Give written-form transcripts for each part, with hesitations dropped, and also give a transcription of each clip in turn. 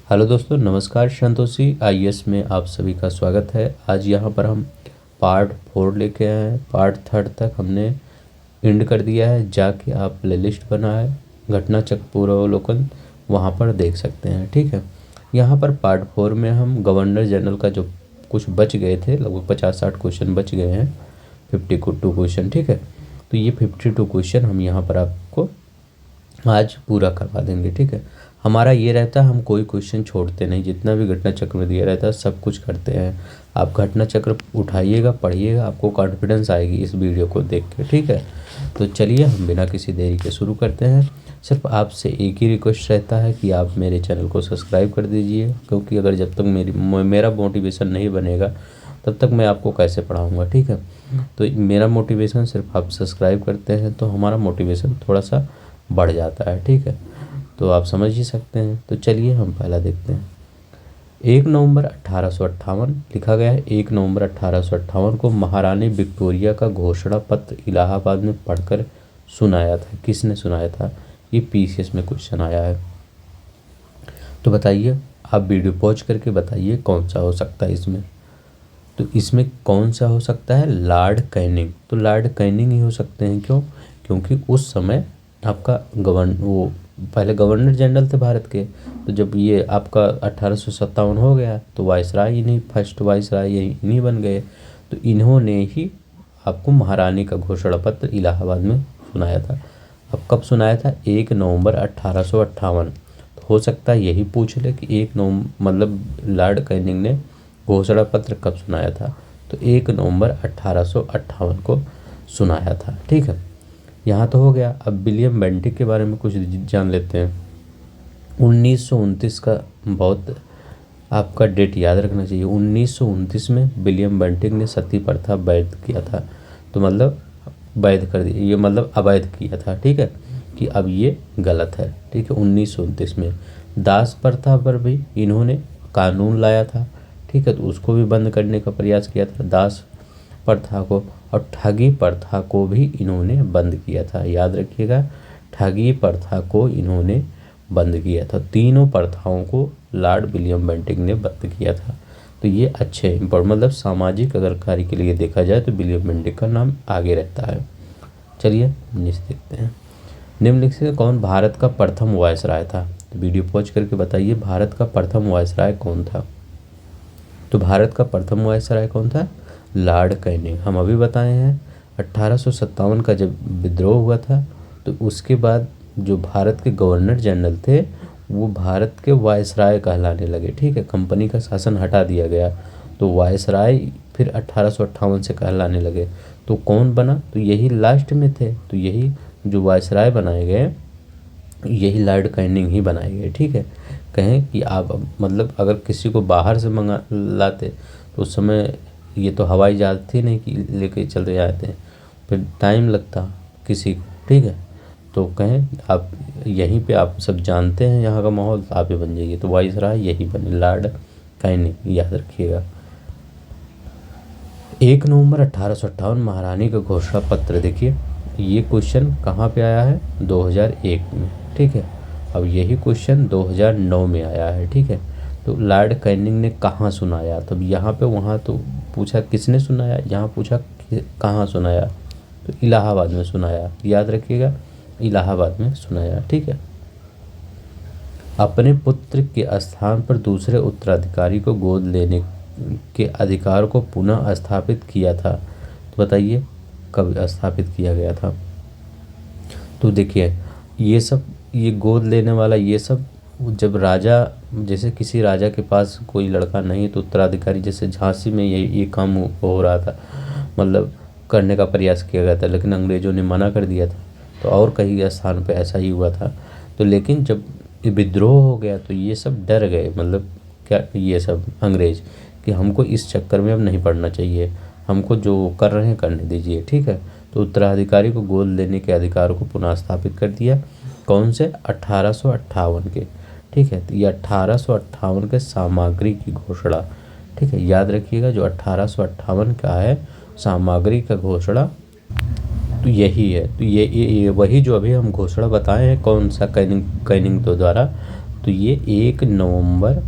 Hello दोस्तों, नमस्कार। Santoshi IAS में आप सभी का स्वागत है। आज यहाँ पर हम पार्ट 4 लेके आए हैं। पार्ट 3 तक हमने एंड कर दिया है। जाके आप प्लेलिस्ट बना है घटना चक्र पूर्वावलोकन, वहाँ पर देख सकते हैं। ठीक है, यहाँ पर पार्ट 4 में हम गवर्नर जनरल का जो कुछ बच गए थे, लगभग 50-60 क्वेश्चन बच गए हैं, 52 क्वेश्चन। ठीक है, तो ये 52 क्वेश्चन हम यहाँ पर आपको आज पूरा करवा देंगे। ठीक है, हमारा ये रहता है, हम कोई क्वेश्चन छोड़ते नहीं। जितना भी घटना चक्र में दिया रहता है सब कुछ करते हैं। आप घटना चक्र उठाइएगा, पढ़िएगा, आपको कॉन्फिडेंस आएगी इस वीडियो को देख के। ठीक है, तो चलिए हम बिना किसी देरी के शुरू करते हैं। सिर्फ आपसे एक ही रिक्वेस्ट रहता है कि आप मेरे चैनल को सब्सक्राइब कर दीजिए, क्योंकि अगर जब तक मेरा मोटिवेशन नहीं बनेगा तब तक मैं आपको कैसे पढ़ाऊँगा। ठीक है, तो मेरा मोटिवेशन सिर्फ आप सब्सक्राइब करते हैं तो हमारा मोटिवेशन थोड़ा सा बढ़ जाता है। ठीक है, तो आप समझ ही सकते हैं। तो चलिए हम पहला देखते हैं। 1 नवंबर 1858 लिखा गया है। 1 नवंबर 1858 को महारानी विक्टोरिया का घोषणा पत्र इलाहाबाद में पढ़कर सुनाया था। किसने सुनाया था? ये पीसीएस में क्वेश्चन आया है। तो बताइए, आप वीडियो पॉज करके बताइए कौन सा हो सकता है इसमें। तो इसमें कौन सा हो सकता है? Lord Canning. तो लॉर्ड कैनिंग ही हो सकते हैं। क्यों? क्योंकि उस समय आपका वो पहले गवर्नर जनरल थे भारत के। तो जब ये आपका 1857 हो गया तो वाइसराय इन्हीं, फर्स्ट वाइसराय इन्हीं बन गए। तो इन्होंने ही आपको महारानी का घोषणा पत्र इलाहाबाद में सुनाया था। अब कब सुनाया था? 1 नवंबर 1858। तो हो सकता है यही पूछ ले कि 1 नवंबर मतलब लॉर्ड कैनिंग ने घोषणा पत्र कब सुनाया था? तो 1 नवंबर 1858 को सुनाया था। ठीक है, यहाँ तो हो गया। अब विलियम बेंटिक के बारे में कुछ जान लेते हैं। 1929 का बहुत आपका डेट याद रखना चाहिए। 1929 में विलियम बेंटिक ने सती प्रथा वैध किया था। तो मतलब वैध कर दिया, ये मतलब अवैध किया था। ठीक है, कि अब ये गलत है। ठीक है, 1929 में दास प्रथा पर भी इन्होंने कानून लाया था। ठीक है, तो उसको भी बंद करने का प्रयास किया था, दास प्रथा को। और ठगी प्रथा को भी इन्होंने बंद किया था। याद रखिएगा, ठगी प्रथा को इन्होंने बंद किया था। तीनों प्रथाओं को लॉर्ड विलियम बेंटिक ने बंद किया था। तो ये अच्छे इम्पोर्टेंट, मतलब सामाजिक अगर कार्य के लिए देखा जाए तो विलियम बेंटिक का नाम आगे रहता है। चलिए नीचे देखते हैं। निम्नलिखित से कौन भारत का प्रथम वायसराय था? तो वीडियो पॉज करके बताइए, भारत का प्रथम वायसराय कौन था? तो भारत का प्रथम वायसराय कौन था? Lord Canning. हम अभी बताए हैं 1857 का जब विद्रोह हुआ था तो उसके बाद जो भारत के गवर्नर जनरल थे वो भारत के वायसराय कहलाने लगे। ठीक है, कंपनी का शासन हटा दिया गया तो वायसराय फिर 1858 से कहलाने लगे। तो कौन बना? तो यही लास्ट में थे। तो यही जो वायसराय बनाए गए यही लॉर्ड कैनिंग ही बनाए गए। ठीक है, कहें कि आप मतलब अगर किसी को बाहर से मंगा लाते तो उस समय ये तो हवाई जहाज़ थी नहीं कि लेके चले जाते हैं, फिर टाइम लगता किसी को। ठीक है, तो कहें आप यहीं पे आप सब जानते हैं यहाँ का माहौल, तो आप ही बन जाइए। तो वाइसराय यही बने, लॉर्ड कैनिंग, याद रखिएगा। 1 नवंबर 1858 महारानी का घोषणा पत्र। देखिए ये क्वेश्चन कहाँ पे आया है? 2001 में। ठीक है, अब यही क्वेश्चन 2009 में आया है। ठीक है, तो लॉर्ड कैनिंग ने कहाँ सुनाया? तब यहाँ पे वहाँ तो पूछा किसने सुनाया, यहाँ पूछा कहाँ सुनाया, तो इलाहाबाद में सुनाया। याद रखिएगा, इलाहाबाद में सुनाया। ठीक है, अपने पुत्र के स्थान पर दूसरे उत्तराधिकारी को गोद लेने के अधिकार को पुनः स्थापित किया था। तो बताइए कब स्थापित किया गया था? तो देखिए ये सब, ये गोद लेने वाला ये सब जब राजा, जैसे किसी राजा के पास कोई लड़का नहीं तो उत्तराधिकारी, जैसे झांसी में ये काम हो रहा था, मतलब करने का प्रयास किया गया था, लेकिन अंग्रेज़ों ने मना कर दिया था। तो और कई स्थान पे ऐसा ही हुआ था। तो लेकिन जब विद्रोह हो गया तो ये सब डर गए, मतलब क्या, ये सब अंग्रेज़, कि हमको इस चक्कर में अब नहीं पड़ना चाहिए, हमको जो कर रहे हैं करने दीजिए। ठीक है, तो उत्तराधिकारी को गोद लेने के अधिकार को पुनः स्थापित कर दिया। कौन से? 1858 के। ठीक है, तो ये 1858 के सामग्री की घोषणा। ठीक है, याद रखिएगा, जो 1858 का है सामग्री का घोषणा तो यही है। तो ये वही जो अभी हम घोषणा बताए हैं, कौन सा? कैनिंग तो द्वारा तो ये 1 नवंबर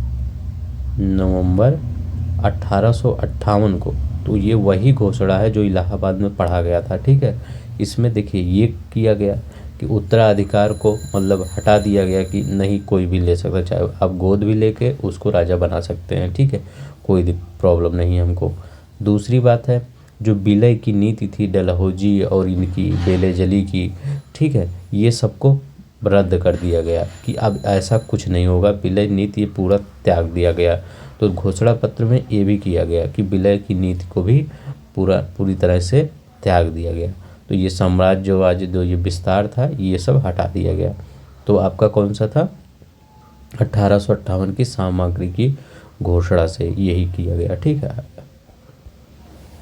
1858 को, तो ये वही घोषणा है जो इलाहाबाद में पढ़ा गया था। ठीक है, इसमें देखिए ये किया गया कि उत्तराधिकार को मतलब हटा दिया गया कि नहीं कोई भी ले सकता, चाहे आप गोद भी लेके उसको राजा बना सकते हैं। ठीक है, कोई प्रॉब्लम नहीं है हमको। दूसरी बात है जो विलय की नीति थी डलहौजी और इनकी बेलेजली की, ठीक है, ये सबको रद्द कर दिया गया कि अब ऐसा कुछ नहीं होगा, विलय नीति ये पूरा त्याग दिया गया। तो घोषणा पत्र में ये भी किया गया कि विलय की नीति को भी पूरी तरह से त्याग दिया गया। तो ये साम्राज्यवाद जो ये विस्तार था ये सब हटा दिया गया। तो आपका कौन सा था, 1858 की सामग्री की घोषणा से यही किया गया। ठीक है,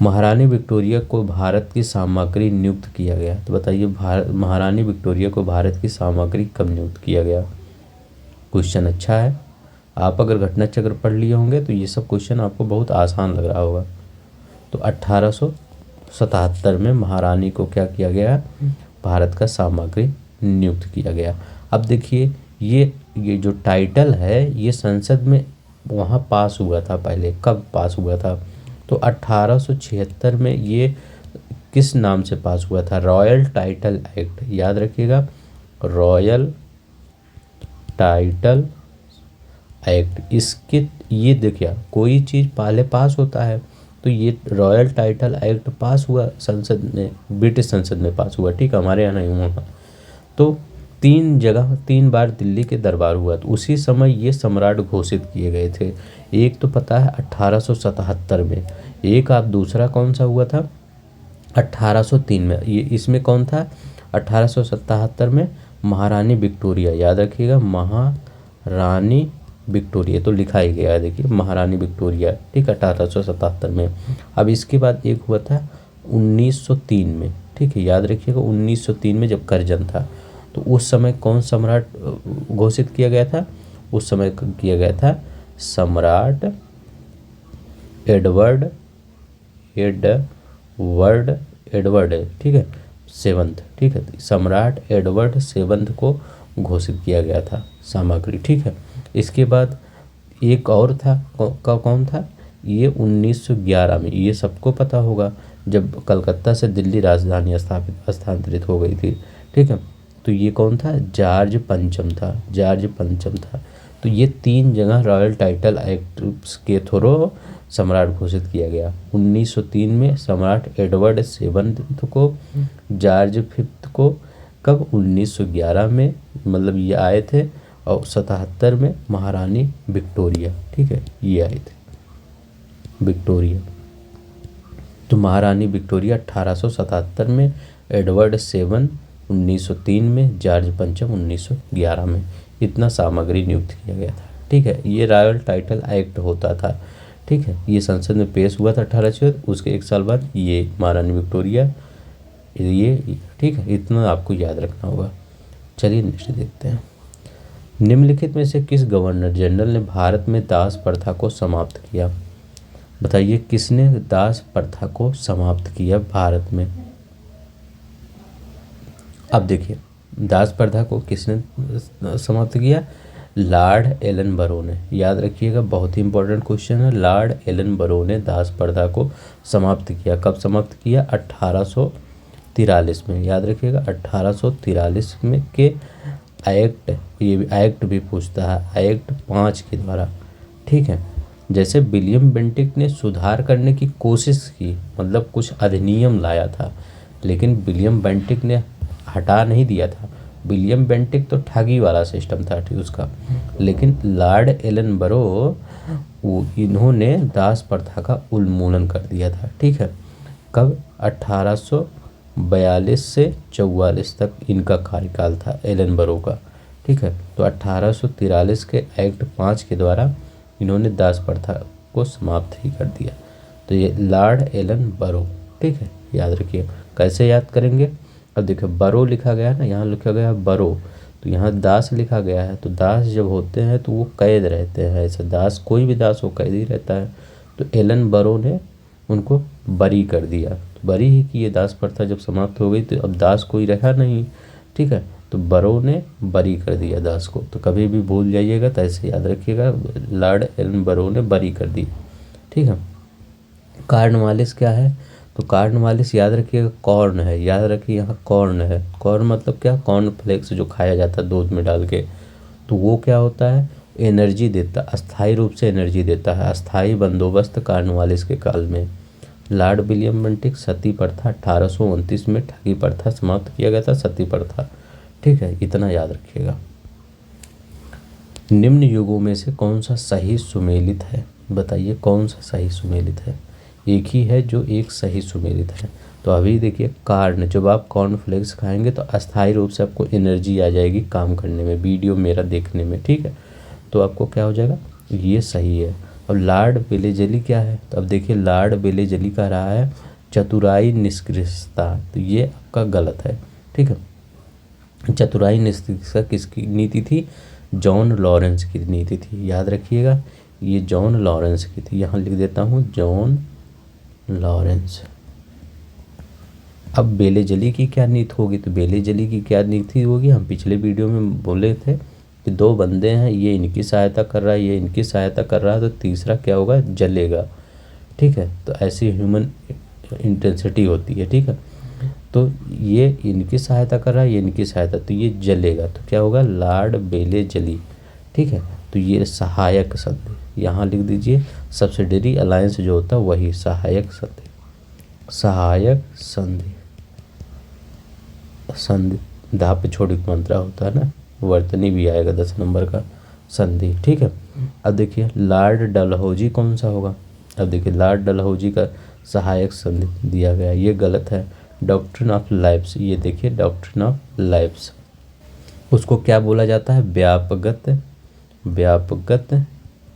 महारानी विक्टोरिया को भारत की सामग्री नियुक्त किया गया। तो बताइए महारानी विक्टोरिया को भारत की सामग्री कब नियुक्त किया गया। क्वेश्चन अच्छा है, आप अगर घटना चक्र पढ़ लिए होंगे तो ये सब क्वेश्चन आपको बहुत आसान लग रहा होगा। तो 1877 में महारानी को क्या किया गया, भारत का सामग्री नियुक्त किया गया। अब देखिए ये जो टाइटल है ये संसद में वहाँ पास हुआ था पहले। कब पास हुआ था, तो 1876 में ये किस नाम से पास हुआ था, रॉयल टाइटल एक्ट। याद रखिएगा, रॉयल टाइटल एक्ट। इसके ये देखिए कोई चीज़ पहले पास होता है तो ये रॉयल टाइटल एक्ट पास हुआ संसद में, ब्रिटिश संसद में पास हुआ। ठीक, हमारे यहाँ नहीं हुआ। तो 3 बार दिल्ली के दरबार हुआ, तो उसी समय ये सम्राट घोषित किए गए थे। एक तो पता है 1877 में, एक आप दूसरा कौन सा हुआ था 1803 में। ये इसमें कौन था 1877 में महारानी विक्टोरिया। याद रखिएगा महारानी विक्टोरिया, तो लिखा ही गया है देखिए महारानी विक्टोरिया। ठीक, 1877 में। अब इसके बाद एक हुआ था 1903 में। ठीक है, याद रखिएगा 1903 में जब करजन था, तो उस समय कौन सम्राट घोषित किया गया था, उस समय किया गया था सम्राट एडवर्ड। ठीक है, 7th। ठीक है, सम्राट एडवर्ड 7th को घोषित किया गया था सामग्री। ठीक है, इसके बाद एक और था, कौन था ये 1911 में। ये सबको पता होगा जब कलकत्ता से दिल्ली राजधानी स्थानांतरित हो गई थी। ठीक है, तो ये कौन था, जॉर्ज पंचम था। तो ये 3 जगह रॉयल टाइटल एक्ट के थ्रू सम्राट घोषित किया गया। 1903 में सम्राट एडवर्ड 7th को, जॉर्ज 5th को, कब 1911 में मतलब ये आए थे, और 77 में महारानी विक्टोरिया। ठीक है, ये आए थे विक्टोरिया। तो महारानी विक्टोरिया 1877 में, एडवर्ड 7 1903 में, जॉर्ज पंचम 1911 में। इतना सामग्री नियुक्त किया गया था। ठीक है, ये रॉयल टाइटल एक्ट होता था। ठीक है, ये संसद में पेश हुआ था 1876। उसके 1 साल बाद ये महारानी विक्टोरिया ये। ठीक है, इतना आपको याद रखना होगा। चलिए नेक्स्ट देखते हैं। निम्नलिखित में से किस गवर्नर जनरल ने भारत में दास प्रथा को समाप्त किया। बताइए किसने दास प्रथा को समाप्त किया भारत में। अब देखिए दास प्रथा को किसने समाप्त किया, लॉर्ड एलन बरो ने। याद रखिएगा, बहुत ही इंपॉर्टेंट क्वेश्चन है। लॉर्ड एलन बरो ने दास प्रथा को समाप्त किया। कब समाप्त किया, 1843 में। याद रखिएगा 1843 में के एक्ट, ये एक्ट भी पूछता है, एक्ट 5 के द्वारा। ठीक है, जैसे विलियम बेंटिक ने सुधार करने की कोशिश की, मतलब कुछ अधिनियम लाया था, लेकिन विलियम बेंटिक ने हटा नहीं दिया था। विलियम बेंटिक तो ठगी वाला सिस्टम था ठीक उसका, लेकिन लॉर्ड एलन बरो इन्होंने दास प्रथा का उन्मूलन कर दिया था। ठीक है, कब, 1842 से 44 तक इनका कार्यकाल था एलन बरो का। ठीक है, तो 1843 के एक्ट 5 के द्वारा इन्होंने दास प्रथा को समाप्त ही कर दिया। तो ये लॉर्ड एलन बरो। ठीक है, याद रखिए। कैसे याद करेंगे, अब देखिए बरो लिखा गया है ना, यहाँ लिखा गया है बरो, तो यहाँ दास लिखा गया है। तो दास जब होते हैं तो वो कैद रहते हैं, ऐसे दास कोई भी दास हो कैद ही रहता है। तो एलन बरो ने उनको बरी कर दिया, तो बरी ही की ये दास प्रथा जब समाप्त हो गई तो अब दास कोई रहा नहीं। ठीक है, तो बरो ने बरी कर दिया दास को। तो कभी भी भूल जाइएगा तो ऐसे याद रखिएगा, लॉर्ड एलन बरो ने बरी कर दी। ठीक है। कॉर्नवालिस क्या है? तो कॉर्नवालिस याद रखिएगा कॉर्न है, याद रखिए यहाँ कॉर्न है। कॉर्न मतलब क्या? कॉर्नफ्लेक्स जो खाया जाता है दूध में डाल के। तो वो क्या होता है? एनर्जी देता, अस्थायी रूप से एनर्जी देता है। अस्थायी बंदोबस्त कॉर्नवालिस के काल में। लॉर्ड विलियम बेंटिक सती प्रथा 1829 में ठगी प्रथा समाप्त किया गया था, सती प्रथा। ठीक है, इतना याद रखिएगा। निम्न युगों में से कौन सा सही सुमेलित है? बताइए कौन सा सही सुमेलित है? एक ही है जो एक सही सुमेलित है। तो अभी देखिए कार्न, जब आप कॉर्नफ्लेक्स खाएंगे तो अस्थायी रूप से आपको एनर्जी आ जाएगी काम करने में, वीडियो मेरा देखने में। ठीक है, तो आपको क्या हो जाएगा? ये सही है। अब लॉर्ड बेलेजली क्या है? तो अब देखिए लॉर्ड बेलेजली का रहा है चतुराई निष्क्रियता, तो ये आपका गलत है। ठीक है, चतुराई निष्क्रियता किसकी नीति थी? जॉन लॉरेंस की नीति थी, याद रखिएगा। ये जॉन लॉरेंस की थी, यहाँ लिख देता हूँ जॉन लॉरेंस। अब बेलेजली की क्या नीति होगी? तो बेलेजली की क्या नीति होगी? हम पिछले वीडियो में बोले थे कि दो बंदे हैं, ये इनकी सहायता कर रहा है, ये इनकी सहायता कर रहा है, तो तीसरा क्या होगा? जलेगा। ठीक है, तो ऐसी ह्यूमन इंटेंसिटी होती है। ठीक है, तो ये इनकी सहायता कर रहा है, ये इनकी सहायता, तो ये जलेगा। तो क्या होगा? लॉर्ड बेलेजली। ठीक है, तो ये सहायक संधि यहाँ लिख दीजिए। सब्सिडरी अलायंस जो होता है वही सहायक संधि, सहायक संधि। संधि धा पे छोड़ मात्रा होता है ना, वर्तनी भी आएगा 10 नंबर का, संधि। ठीक है, अब देखिए लॉर्ड डलहौजी कौन सा होगा? अब देखिए लॉर्ड डलहौजी का सहायक संधि दिया गया, ये गलत है। डॉक्ट्रिन ऑफ लाइफ्स, ये देखिए डॉक्ट्रिन ऑफ लाइफ्स, उसको क्या बोला जाता है? व्यापकत, व्यापकत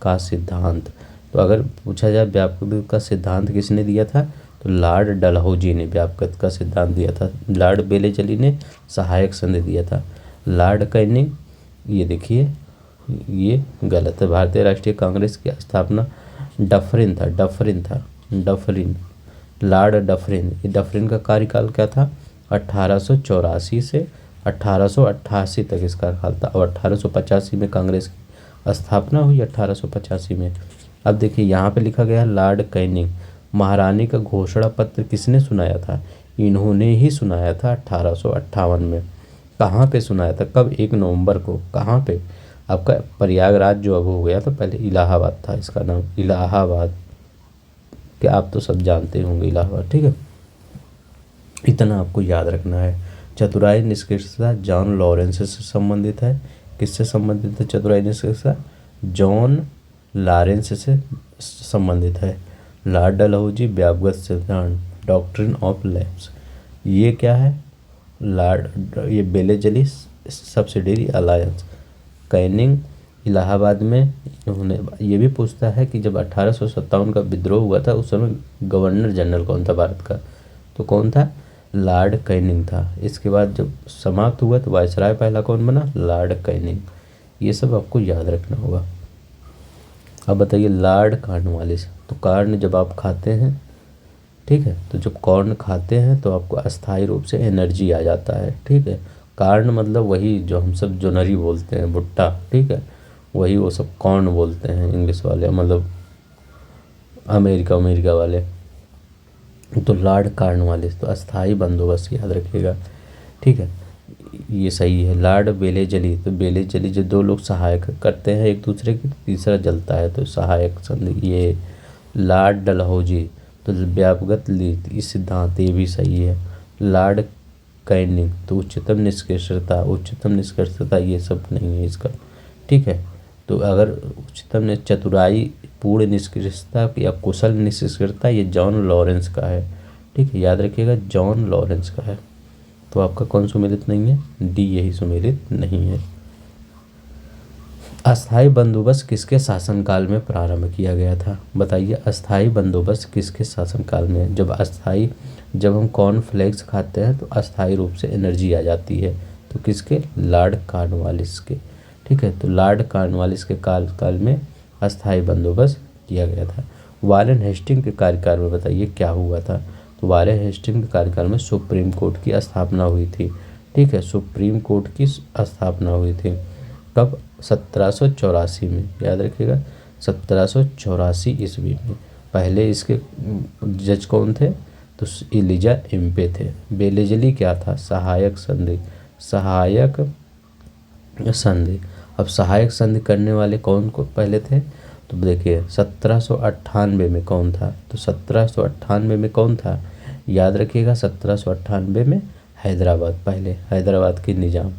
का सिद्धांत। तो अगर पूछा जाए व्यापकत का सिद्धांत किसने दिया था, तो लॉर्ड डलहौजी ने व्यापकत का सिद्धांत दिया था। लॉर्ड बेलेजली ने सहायक संधि दिया था। लॉर्ड कैनिंग, ये देखिए ये गलत है। भारतीय राष्ट्रीय कांग्रेस की स्थापना डफरिन था, डफरिन था, डफरिन, लॉर्ड डफरिन। ये डफरिन का कार्यकाल क्या था? 1884 से 1888 तक इसका काल था, और 1885 में कांग्रेस की स्थापना हुई, 1885 में। अब देखिए यहाँ पे लिखा गया लॉर्ड कैनिंग। महारानी का घोषणा पत्र किसने सुनाया था? इन्होंने ही सुनाया था 1858 में। कहाँ पे सुनाया था? कब? 1 नवंबर को। कहाँ पे? आपका प्रयागराज जो अब हो गया था, पहले इलाहाबाद था इसका नाम, इलाहाबाद। क्या आप तो सब जानते होंगे इलाहाबाद। ठीक है, इतना आपको याद रखना है। चतुराई निष्क्रियता जॉन लॉरेंस से संबंधित है। किससे संबंधित है चतुराई निष्क्रियता? जॉन लॉरेंस से संबंधित है। लॉर्ड डलहौजी व्यापकत सिद्धांत, डॉक्ट्रिन ऑफ लैब्स, ये क्या है? ये बेलेजली सब्सिडरी अलायंस। कैनिंग इलाहाबाद में उन्होंने, ये भी पूछता है कि जब 1857 का विद्रोह हुआ था उस समय गवर्नर जनरल कौन था भारत का? तो कौन था? लॉर्ड कैनिंग था। इसके बाद जब समाप्त हुआ तो वायसराय पहला कौन बना? Lord Canning. ये सब आपको याद रखना होगा। अब बताइए लॉर्ड कॉर्नवालिस। तो कॉर्न जब आप खाते हैं, ठीक है, तो जब कॉर्न खाते हैं तो आपको अस्थायी रूप से एनर्जी आ जाता है। ठीक है, कॉर्न मतलब वही जो हम सब जोनरी बोलते हैं, भुट्टा। ठीक है, वही वो सब कॉर्न बोलते हैं इंग्लिश वाले, मतलब अमेरिका वाले। तो लॉर्ड कॉर्नवालिस, तो अस्थायी बंदोबस्त याद रखिएगा। ठीक है, ये सही है। लॉर्ड बेलेजली, तो बेलेजली जो दो लोग सहायक करते हैं एक दूसरे की, तीसरा जलता है, तो सहायक संधि। ये लॉर्ड डलहौजी, तो व्यापकत लीड, इस सिद्धांत, ये भी सही है। लॉर्ड कैनिंग, तो उच्चतम निष्कर्षता, उच्चतम निष्कर्षता ये सब नहीं है इसका। ठीक है, तो अगर उच्चतम चतुराई पूर्ण निष्कर्षता या कुशल निष्कर्षता, ये जॉन लॉरेंस का है। ठीक है, याद रखिएगा जॉन लॉरेंस का है। तो आपका कौन सुमेलित नहीं है? डी, यही सुमेलित नहीं है। अस्थाई बंदोबस्त किसके शासनकाल में प्रारंभ किया गया था? बताइए अस्थाई बंदोबस्त किसके शासनकाल में? जब हम कॉर्नफ्लेक्स खाते हैं तो अस्थाई रूप से एनर्जी आ जाती है, तो किसके? लॉर्ड कॉर्नवालिस के। ठीक है, तो लॉर्ड कॉर्नवालिस के काल में अस्थाई बंदोबस्त किया गया था। वारेन हेस्टिंग के कार्यकाल में बताइए क्या हुआ था? तो वारेन हेस्टिंग के कार्यकाल में सुप्रीम कोर्ट की स्थापना हुई थी। ठीक है। सुप्रीम कोर्ट की स्थापना हुई थी कब? 1784 में, याद रखिएगा 1784 ईस्वी में। पहले इसके जज कौन थे? तो एलिजा एम्पे थे। बेलेजली क्या था? सहायक संधि, सहायक संधि। अब सहायक संधि करने वाले कौन को पहले थे? तो देखिए 1798 में कौन था? तो 1798 में कौन था? याद रखिएगा 1798 में हैदराबाद, पहले हैदराबाद की निज़ाम,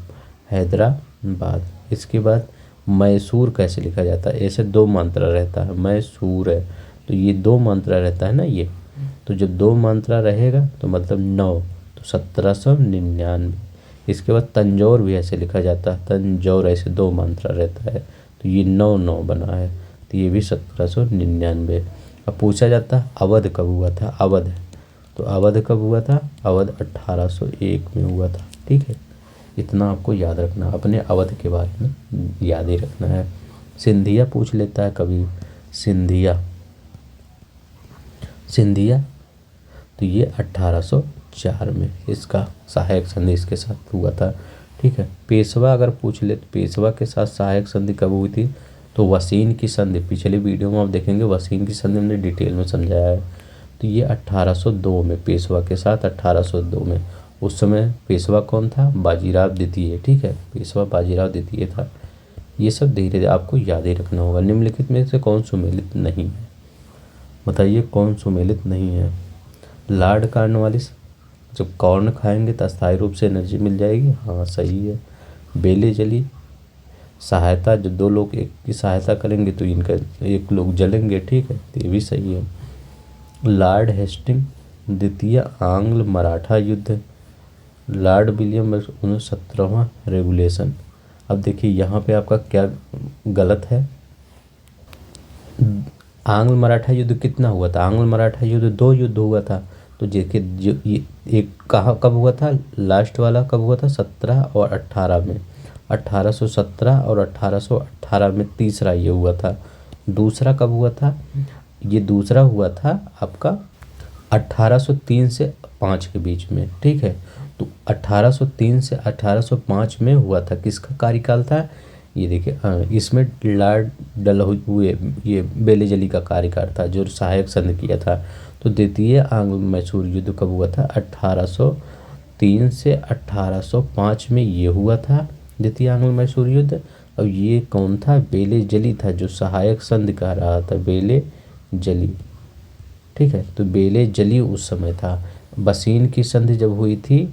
हैदराबाद। इसके बाद मैसूर कैसे लिखा जाता है? ऐसे दो मात्रा रहता है, मैसूर है तो ये दो मात्रा रहता है ना ये, तो जब दो मात्रा रहेगा तो मतलब 9, तो 1799। इसके बाद तंजौर भी ऐसे लिखा जाता है, तंजौर ऐसे दो मात्रा रहता है तो ये 9 बना है, तो ये भी 1799। अब पूछा जाता है अवध कब हुआ था? अवध, तो अवध कब हुआ था? अवध 1801 में हुआ था। ठीक है, इतना आपको याद रखना, अपने अवध के बारे में याद ही रखना है। सिंधिया पूछ लेता है कभी, सिंधिया, सिंधिया तो ये 1804 में इसका सहायक संधि इसके साथ हुआ था। ठीक है, पेशवा अगर पूछ ले तो पेशवा के साथ सहायक संधि कब हुई थी? तो वसीन की संधि, पिछले वीडियो में आप देखेंगे वसीन की संधि हमने डिटेल में समझाया है। तो ये 1802 में पेशवा के साथ 1802 में। उस समय पेशवा कौन था? बाजीराव द्वितीय। ठीक है, पेशवा बाजीराव द्वितीय था। ये सब धीरे धीरे आपको याद ही रखना होगा। निम्नलिखित में से कौन सुमेलित नहीं है? बताइए कौन सुमेलित नहीं है? लॉर्ड कॉर्नवालिस, जब कॉर्न खाएंगे तो अस्थायी रूप से एनर्जी मिल जाएगी, हाँ सही है। बेले जली सहायता, जब दो लोग एक की सहायता करेंगे तो इनका एक लोग जलेंगे, ठीक है, तो ये भी सही है। लॉर्ड हेस्टिंग द्वितीय आंग्ल मराठा युद्ध, लॉर्ड विलियम 17वां रेगुलेशन। अब देखिए यहाँ पे आपका क्या गलत है। आंग्ल मराठा युद्ध कितना हुआ था? आंग्ल मराठा युद्ध 2 युद्ध हुआ था। तो देखिए जो ये एक कहाँ कब हुआ था? लास्ट वाला कब हुआ था? 17 और 18 में, 1817 और 1818 में तीसरा ये हुआ था। दूसरा कब हुआ था? ये दूसरा हुआ था आपका 1803 से 5 के बीच में। ठीक है, तो 1803 से 1805 में हुआ था। किसका कार्यकाल था? ये देखिए इसमें लॉर्ड डलहौजी, ये बेलेजली का कार्यकाल था जो सहायक संधि किया था। तो द्वितीय आंग्ल मैसूर युद्ध कब हुआ था? 1803 से 1805 में ये हुआ था द्वितीय आंग्ल मैसूर युद्ध। और ये कौन था? बेलेजली था जो सहायक संधि कह रहा था, बेलेजली। ठीक है, तो बेलेजली उस समय था। बसीन की संधि जब हुई थी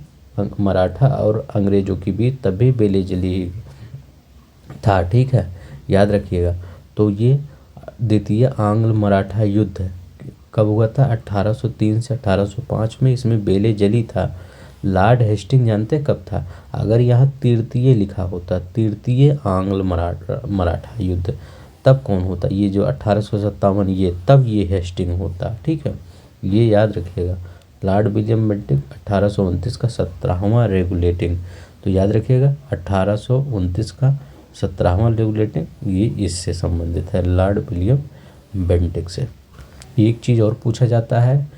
मराठा और अंग्रेजों के बीच, तभी बेलेजली था। ठीक है, याद रखिएगा। तो ये द्वितीय आंग्ल मराठा युद्ध कब हुआ था? 1803 से 1805 में। इसमें बेलेजली था। लॉर्ड हेस्टिंग जानते कब था? अगर यहाँ तृतीय लिखा होता, तृतीय आंग्ल मराठा युद्ध, तब कौन होता? ये जो 1857 ये, तब ये हेस्टिंग होता। ठीक है, ये याद रखिएगा। लॉर्ड विलियम बेंटिक 1829 का 17वां रेगुलेटिंग, तो याद रखिएगा 1829 का 17वां रेगुलेटिंग ये इससे संबंधित है, लॉर्ड विलियम बेंटिक से। एक चीज़ और पूछा जाता है,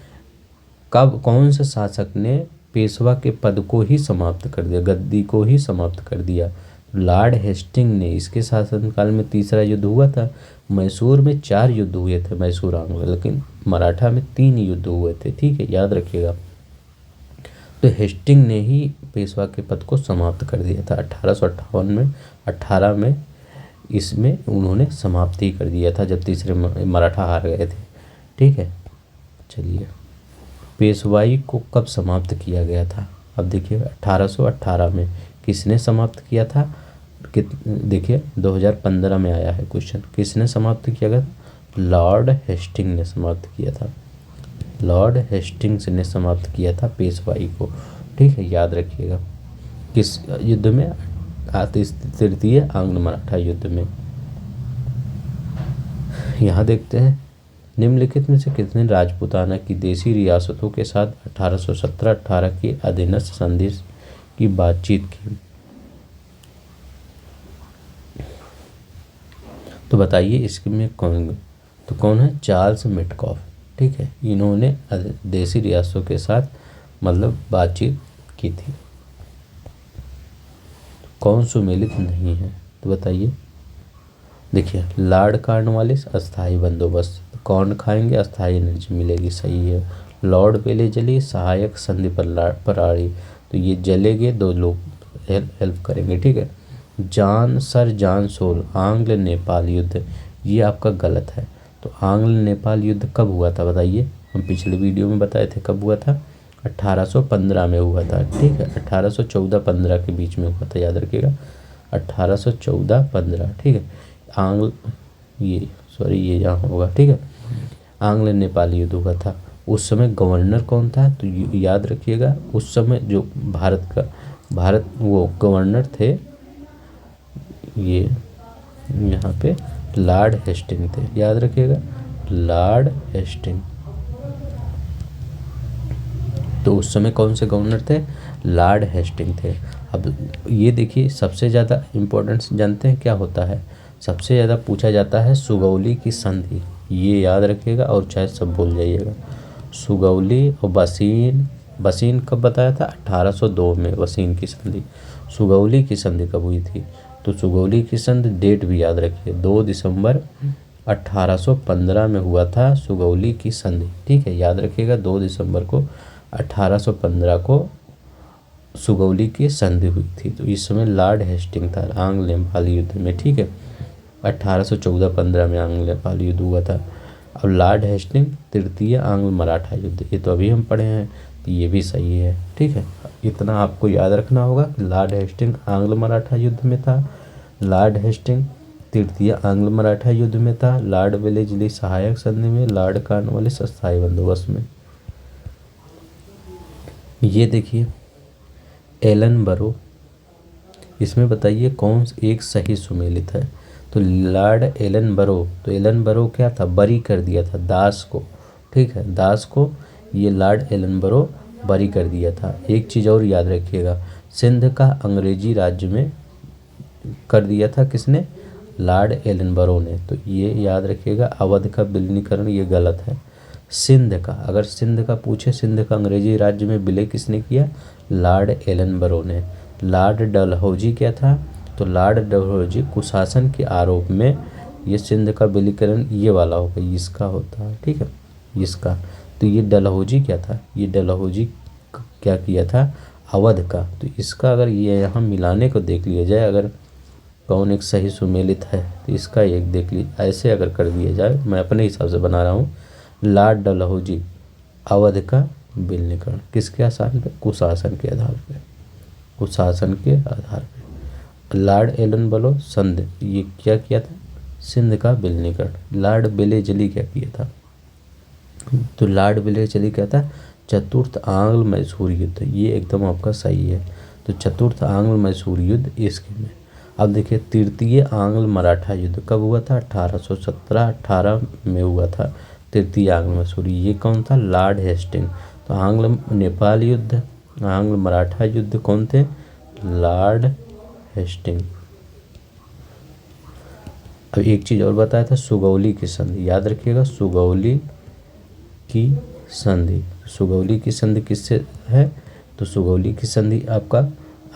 कब कौन से शासक ने पेशवा के पद को ही समाप्त कर दिया, गद्दी को ही समाप्त कर दिया? लॉर्ड हेस्टिंग ने। इसके शासनकाल में तीसरा युद्ध हुआ था। मैसूर में 4 युद्ध हुए थे, मैसूर आंग्ल, लेकिन मराठा में 3 युद्ध हुए थे। ठीक है, याद रखिएगा। तो हेस्टिंग ने ही पेशवा के पद को समाप्त कर दिया था 1858 में, 18 में इसमें उन्होंने समाप्ति कर दिया था जब तीसरे मराठा हार गए थे। ठीक है, चलिए पेशवाई को कब समाप्त किया गया था? अब देखिए 1818 में। किसने समाप्त किया था? देखिए 2015 में आया है क्वेश्चन, किसने समाप्त किया गया? लॉर्ड हेस्टिंग ने समाप्त किया था। लॉर्ड हेस्टिंग्स ने समाप्त किया था पेशवाई को। ठीक है, याद रखिएगा। किस युद्ध में? तृतीय आंग्ल मराठा युद्ध में। यहाँ देखते हैं निम्नलिखित में से किसने राजपूताना की देशी रियासतों के साथ 1817-18 की अधीनस्थ संधि की बातचीत की? तो बताइए इसमें कौन? तो कौन है? Charles Metcalfe. ठीक है, इन्होंने देशी रियासतों के साथ मतलब बातचीत की थी। कौन सुमेलित नहीं है? तो बताइए। देखिए, लॉर्ड कॉर्नवालिस अस्थाई बंदोबस्त, कौन खाएंगे? अस्थाई एनर्जी मिलेगी, सही है। लॉर्ड वेलेजली सहायक संधि प्रणाली, तो ये जलेंगे, दो लोग हेल्प करेंगे, ठीक है। सर जॉन सोल आंग्ल नेपाल युद्ध, ये आपका गलत है। तो आंग्ल नेपाल युद्ध कब हुआ था बताइए? हम पिछले वीडियो में बताए थे कब हुआ था, 1815 में हुआ था, ठीक है। 1814-15 के बीच में हुआ था, याद रखिएगा, 1814-15, ठीक है। आंग्ल ये यहाँ होगा, ठीक है। आंग्ल नेपाल युद्ध हुआ था। उस समय गवर्नर कौन था? तो याद रखिएगा, उस समय जो भारत वो गवर्नर थे, ये यहाँ पे लॉर्ड हेस्टिंग थे, याद रखिएगा, लॉर्ड हेस्टिंग। तो उस समय कौन से गवर्नर थे? लॉर्ड हेस्टिंग थे। अब ये देखिए, सबसे ज़्यादा इम्पोर्टेंस जानते हैं क्या होता है? सबसे ज़्यादा पूछा जाता है सुगौली की संधि, ये याद रखिएगा और चाहे सब भूल जाइएगा। सुगौली और बसीन कब बताया था? 1802 में बसीन की संधि। सुगौली की संधि कब हुई थी? तो सुगौली की संधि डेट भी याद रखिए, 2 दिसंबर 1815 में हुआ था सुगौली की संधि, ठीक है। याद रखिएगा, 2 दिसंबर को 1815 को सुगौली की संधि हुई थी। तो इस समय लॉर्ड हेस्टिंग था आंग्ल नेपाल युद्ध में, ठीक है। 1814-15 में आंग्ल नेपाल युद्ध हुआ था। अब लॉर्ड हेस्टिंग तृतीय आंग्ल मराठा युद्ध, ये तो अभी हम पढ़े हैं, तो ये भी सही है, ठीक है। इतना आपको याद रखना होगा कि लॉर्ड हेस्टिंग आंग्ल मराठा युद्ध में था, लॉर्ड हेस्टिंग तृतीय आंग्ल मराठा युद्ध में था, लॉर्ड वेलेस्ली सहायक संधि में, लॉर्ड कॉर्नवालिस अस्थायी बंदोबस्त में। ये देखिए, एलनबरो, इसमें बताइए कौन एक सही सुमेलित है? तो लॉर्ड एलनबरो, तो एलनबरो क्या था? बरी कर दिया था दास को, ठीक है, दास को ये लॉर्ड एलनबरो बरी कर दिया था। एक चीज़ और याद रखिएगा, सिंध का अंग्रेजी राज्य में कर दिया था किसने? लॉर्ड एलनबरो ने। तो ये याद रखिएगा, अवध का विलीनीकरण ये गलत है। सिंध का, अगर सिंध का पूछे, सिंध का अंग्रेजी राज्य में विलय किसने किया? लॉर्ड एलनबरो ने। लॉर्ड डलहौजी क्या था? तो लॉर्ड डलहौजी कुशासन के आरोप में ये सिंध का विलीनीकरण ये वाला होगा, इसका होता है, ठीक है, इसका। तो ये डलहौजी क्या था? ये डलहौजी क्या किया था? अवध का। तो इसका अगर ये यहाँ मिलाने को देख लिया जाए, अगर कौन एक सही सुमेलित है, तो इसका एक देख लीजिए, ऐसे अगर कर दिया जाए, मैं अपने हिसाब से बना रहा हूँ, लॉर्ड डलहौजी अवध का विलीनीकरण किसके आधार पे? कुशासन के आधार पे, कुशासन के आधार पे। लॉर्ड एलनबरो संधि, ये क्या किया था? सिंध का विलीनीकरण। लॉर्ड वेलेस्ली क्या किया था? तो लॉर्ड वेलेस्ली क्या था? चतुर्थ आंग्ल मैसूर युद्ध, ये एकदम आपका सही है। तो चतुर्थ आंग्ल मैसूर युद्ध इसके में। अब देखिए, तृतीय आंग्ल मराठा युद्ध कब हुआ था? 1817-18 में हुआ था तृतीय आंग्ल मैसूर, ये कौन था? Lord Hastings. तो आंग्ल नेपाल युद्ध, आंग्ल मराठा युद्ध कौन थे? Lord Hastings. अब एक चीज़ और बताया था, सुगौली की संधि, याद रखिएगा, सुगौली की संधि। सुगौली की संधि किससे है? तो सुगौली की संधि आपका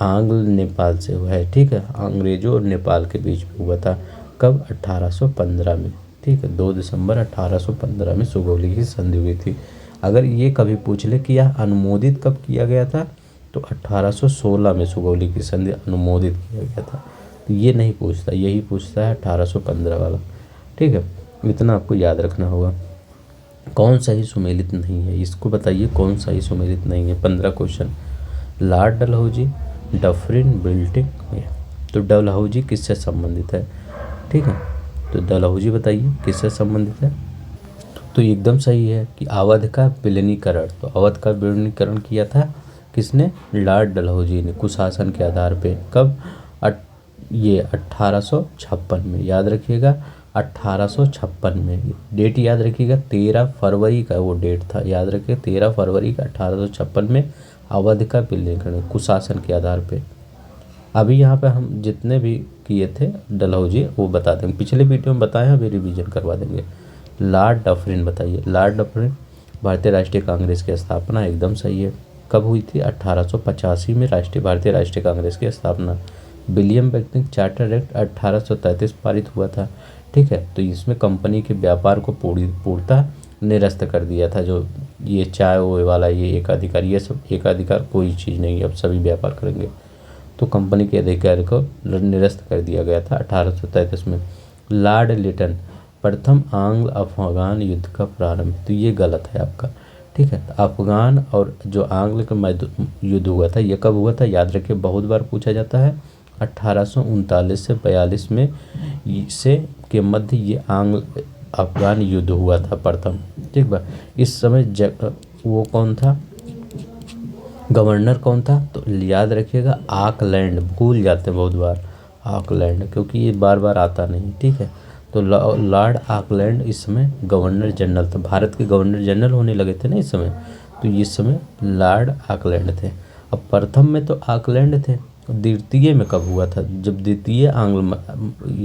आंग्ल नेपाल से हुआ है, ठीक है। अंग्रेजों और नेपाल के बीच में हुआ था, कब? 1815 में, ठीक है। 2 दिसंबर 1815 में सुगौली की संधि हुई थी। अगर ये कभी पूछ ले कि यह अनुमोदित कब किया गया था, तो 1816 में सुगौली की संधि अनुमोदित किया गया था। तो ये नहीं पूछता, यही पूछता है 1815 वाला, ठीक है। इतना आपको याद रखना होगा। कौन सही सुमेलित नहीं है, इसको बताइए, कौन सही सुमेलित नहीं है? 15 क्वेश्चन। लॉर्ड डलहौजी, डफरिन, बिल्टिंग। तो डलहौजी किससे संबंधित है? ठीक है, तो डलहौजी बताइए किससे संबंधित है? तो एकदम सही है कि अवध का विलीनीकरण। तो अवध का विलीनीकरण किया था किसने? लॉर्ड डलहौजी ने, कुशासन के आधार पे। कब? ये 1856 में, याद रखिएगा, 1856 में। डेट याद रखिएगा, 13 फरवरी का वो डेट था, याद रखिए, 13 फरवरी का 1856 में अवध का विलीनीकरण कुशासन के आधार पे। अभी यहाँ पे हम जितने भी किए थे डलहौजी वो बता देंगे, पिछले वीडियो में बताए हैं, अभी रिवीजन करवा देंगे। लॉर्ड डफरिन बताइए। लॉर्ड डफरिन, भारतीय राष्ट्रीय कांग्रेस की स्थापना, एकदम सही है। कब हुई थी? 1885 में भारतीय राष्ट्रीय कांग्रेस की स्थापना। विलियम बेंटिक चार्टर एक्ट 1833 पारित हुआ था। ठीक है, तो इसमें कंपनी के व्यापार को पूर्णतः निरस्त कर दिया था। जो ये चाय वो वाला ये एकाधिकार, ये सब एकाधिकार कोई चीज़ नहीं है, अब सभी व्यापार करेंगे। तो कंपनी के अधिकार को निरस्त कर दिया गया था 1833 में। लॉर्ड लिटन प्रथम आंग्ल अफगान युद्ध का प्रारंभ, तो ये गलत है आपका। ठीक है, तो अफगान और जो आंग्ल का युद्ध हुआ था ये कब हुआ था, याद रखिए, बहुत बार पूछा जाता है। 1839 से 42 में से के मध्य ये आंग्ल अफगान युद्ध हुआ था प्रथम। ठीक बा, इस समय वो कौन था, गवर्नर कौन था, तो याद रखिएगा आकलैंड, भूल जाते हैं बहुत बार आकलैंड, क्योंकि ये बार बार आता नहीं। ठीक है, तो लॉर्ड आकलैंड इस समय गवर्नर जनरल था, भारत के गवर्नर जनरल होने लगे थे ना इस समय, तो इस समय लॉर्ड आकलैंड थे। अब प्रथम में तो आकलैंड थे, द्वितीय में कब हुआ था, जब द्वितीय आंग्ल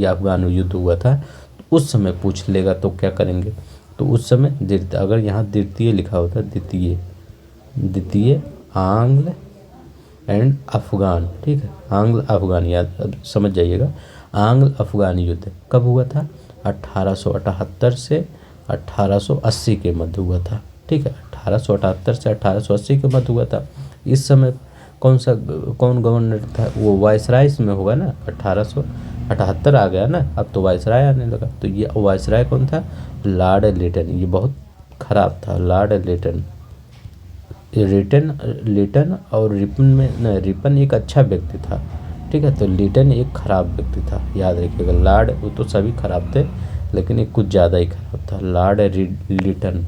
अफगान युद्ध हुआ था, तो उस समय पूछ लेगा तो क्या करेंगे, तो उस समय अगर यहाँ द्वितीय लिखा होता, द्वितीय आंग्ल एंड अफगान, ठीक है, आंग्ल अफगान, याद समझ जाइएगा। आंग्ल अफगान युद्ध कब हुआ था, 1878 से 1880 के मध्य हुआ था। ठीक है, 1878 से 1880 के मध्य हुआ था। इस समय कौन गवर्नर था, वो वायसराय में होगा ना, 1878 आ गया ना, अब तो वायसराय आने लगा, तो ये वायसराय कौन था, लॉर्ड लिटन। ये बहुत खराब था लॉर्ड लिटन। लिटन और रिपन में न, रिपन एक अच्छा व्यक्ति था। ठीक है, तो लिटन एक खराब व्यक्ति था, याद रखिएगा। लॉर्ड, वो तो सभी खराब थे लेकिन एक कुछ ज़्यादा ही खराब था, लॉर्ड लिटन।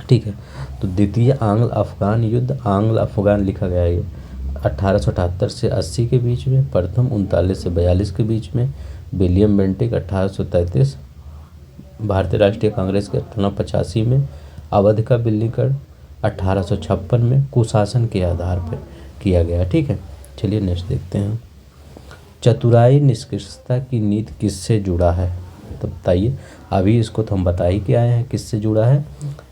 ठीक है, तो द्वितीय आंग्ल अफगान युद्ध, आंग्ल अफगान लिखा गया है ये 1878 से 80 के बीच में, प्रथम 39 से 42 के बीच में। विलियम बेंटिक 1833, भारतीय राष्ट्रीय कांग्रेस के 1885 में, अवध का विलीनीकरण 1856 में कुशासन के आधार पर किया गया। ठीक है, चलिए नेक्स्ट देखते हैं। चतुराई निष्कृष्टता की नीति किससे जुड़ा है, तो बताइए। अभी इसको तो हम बता ही के आए हैं किससे जुड़ा है,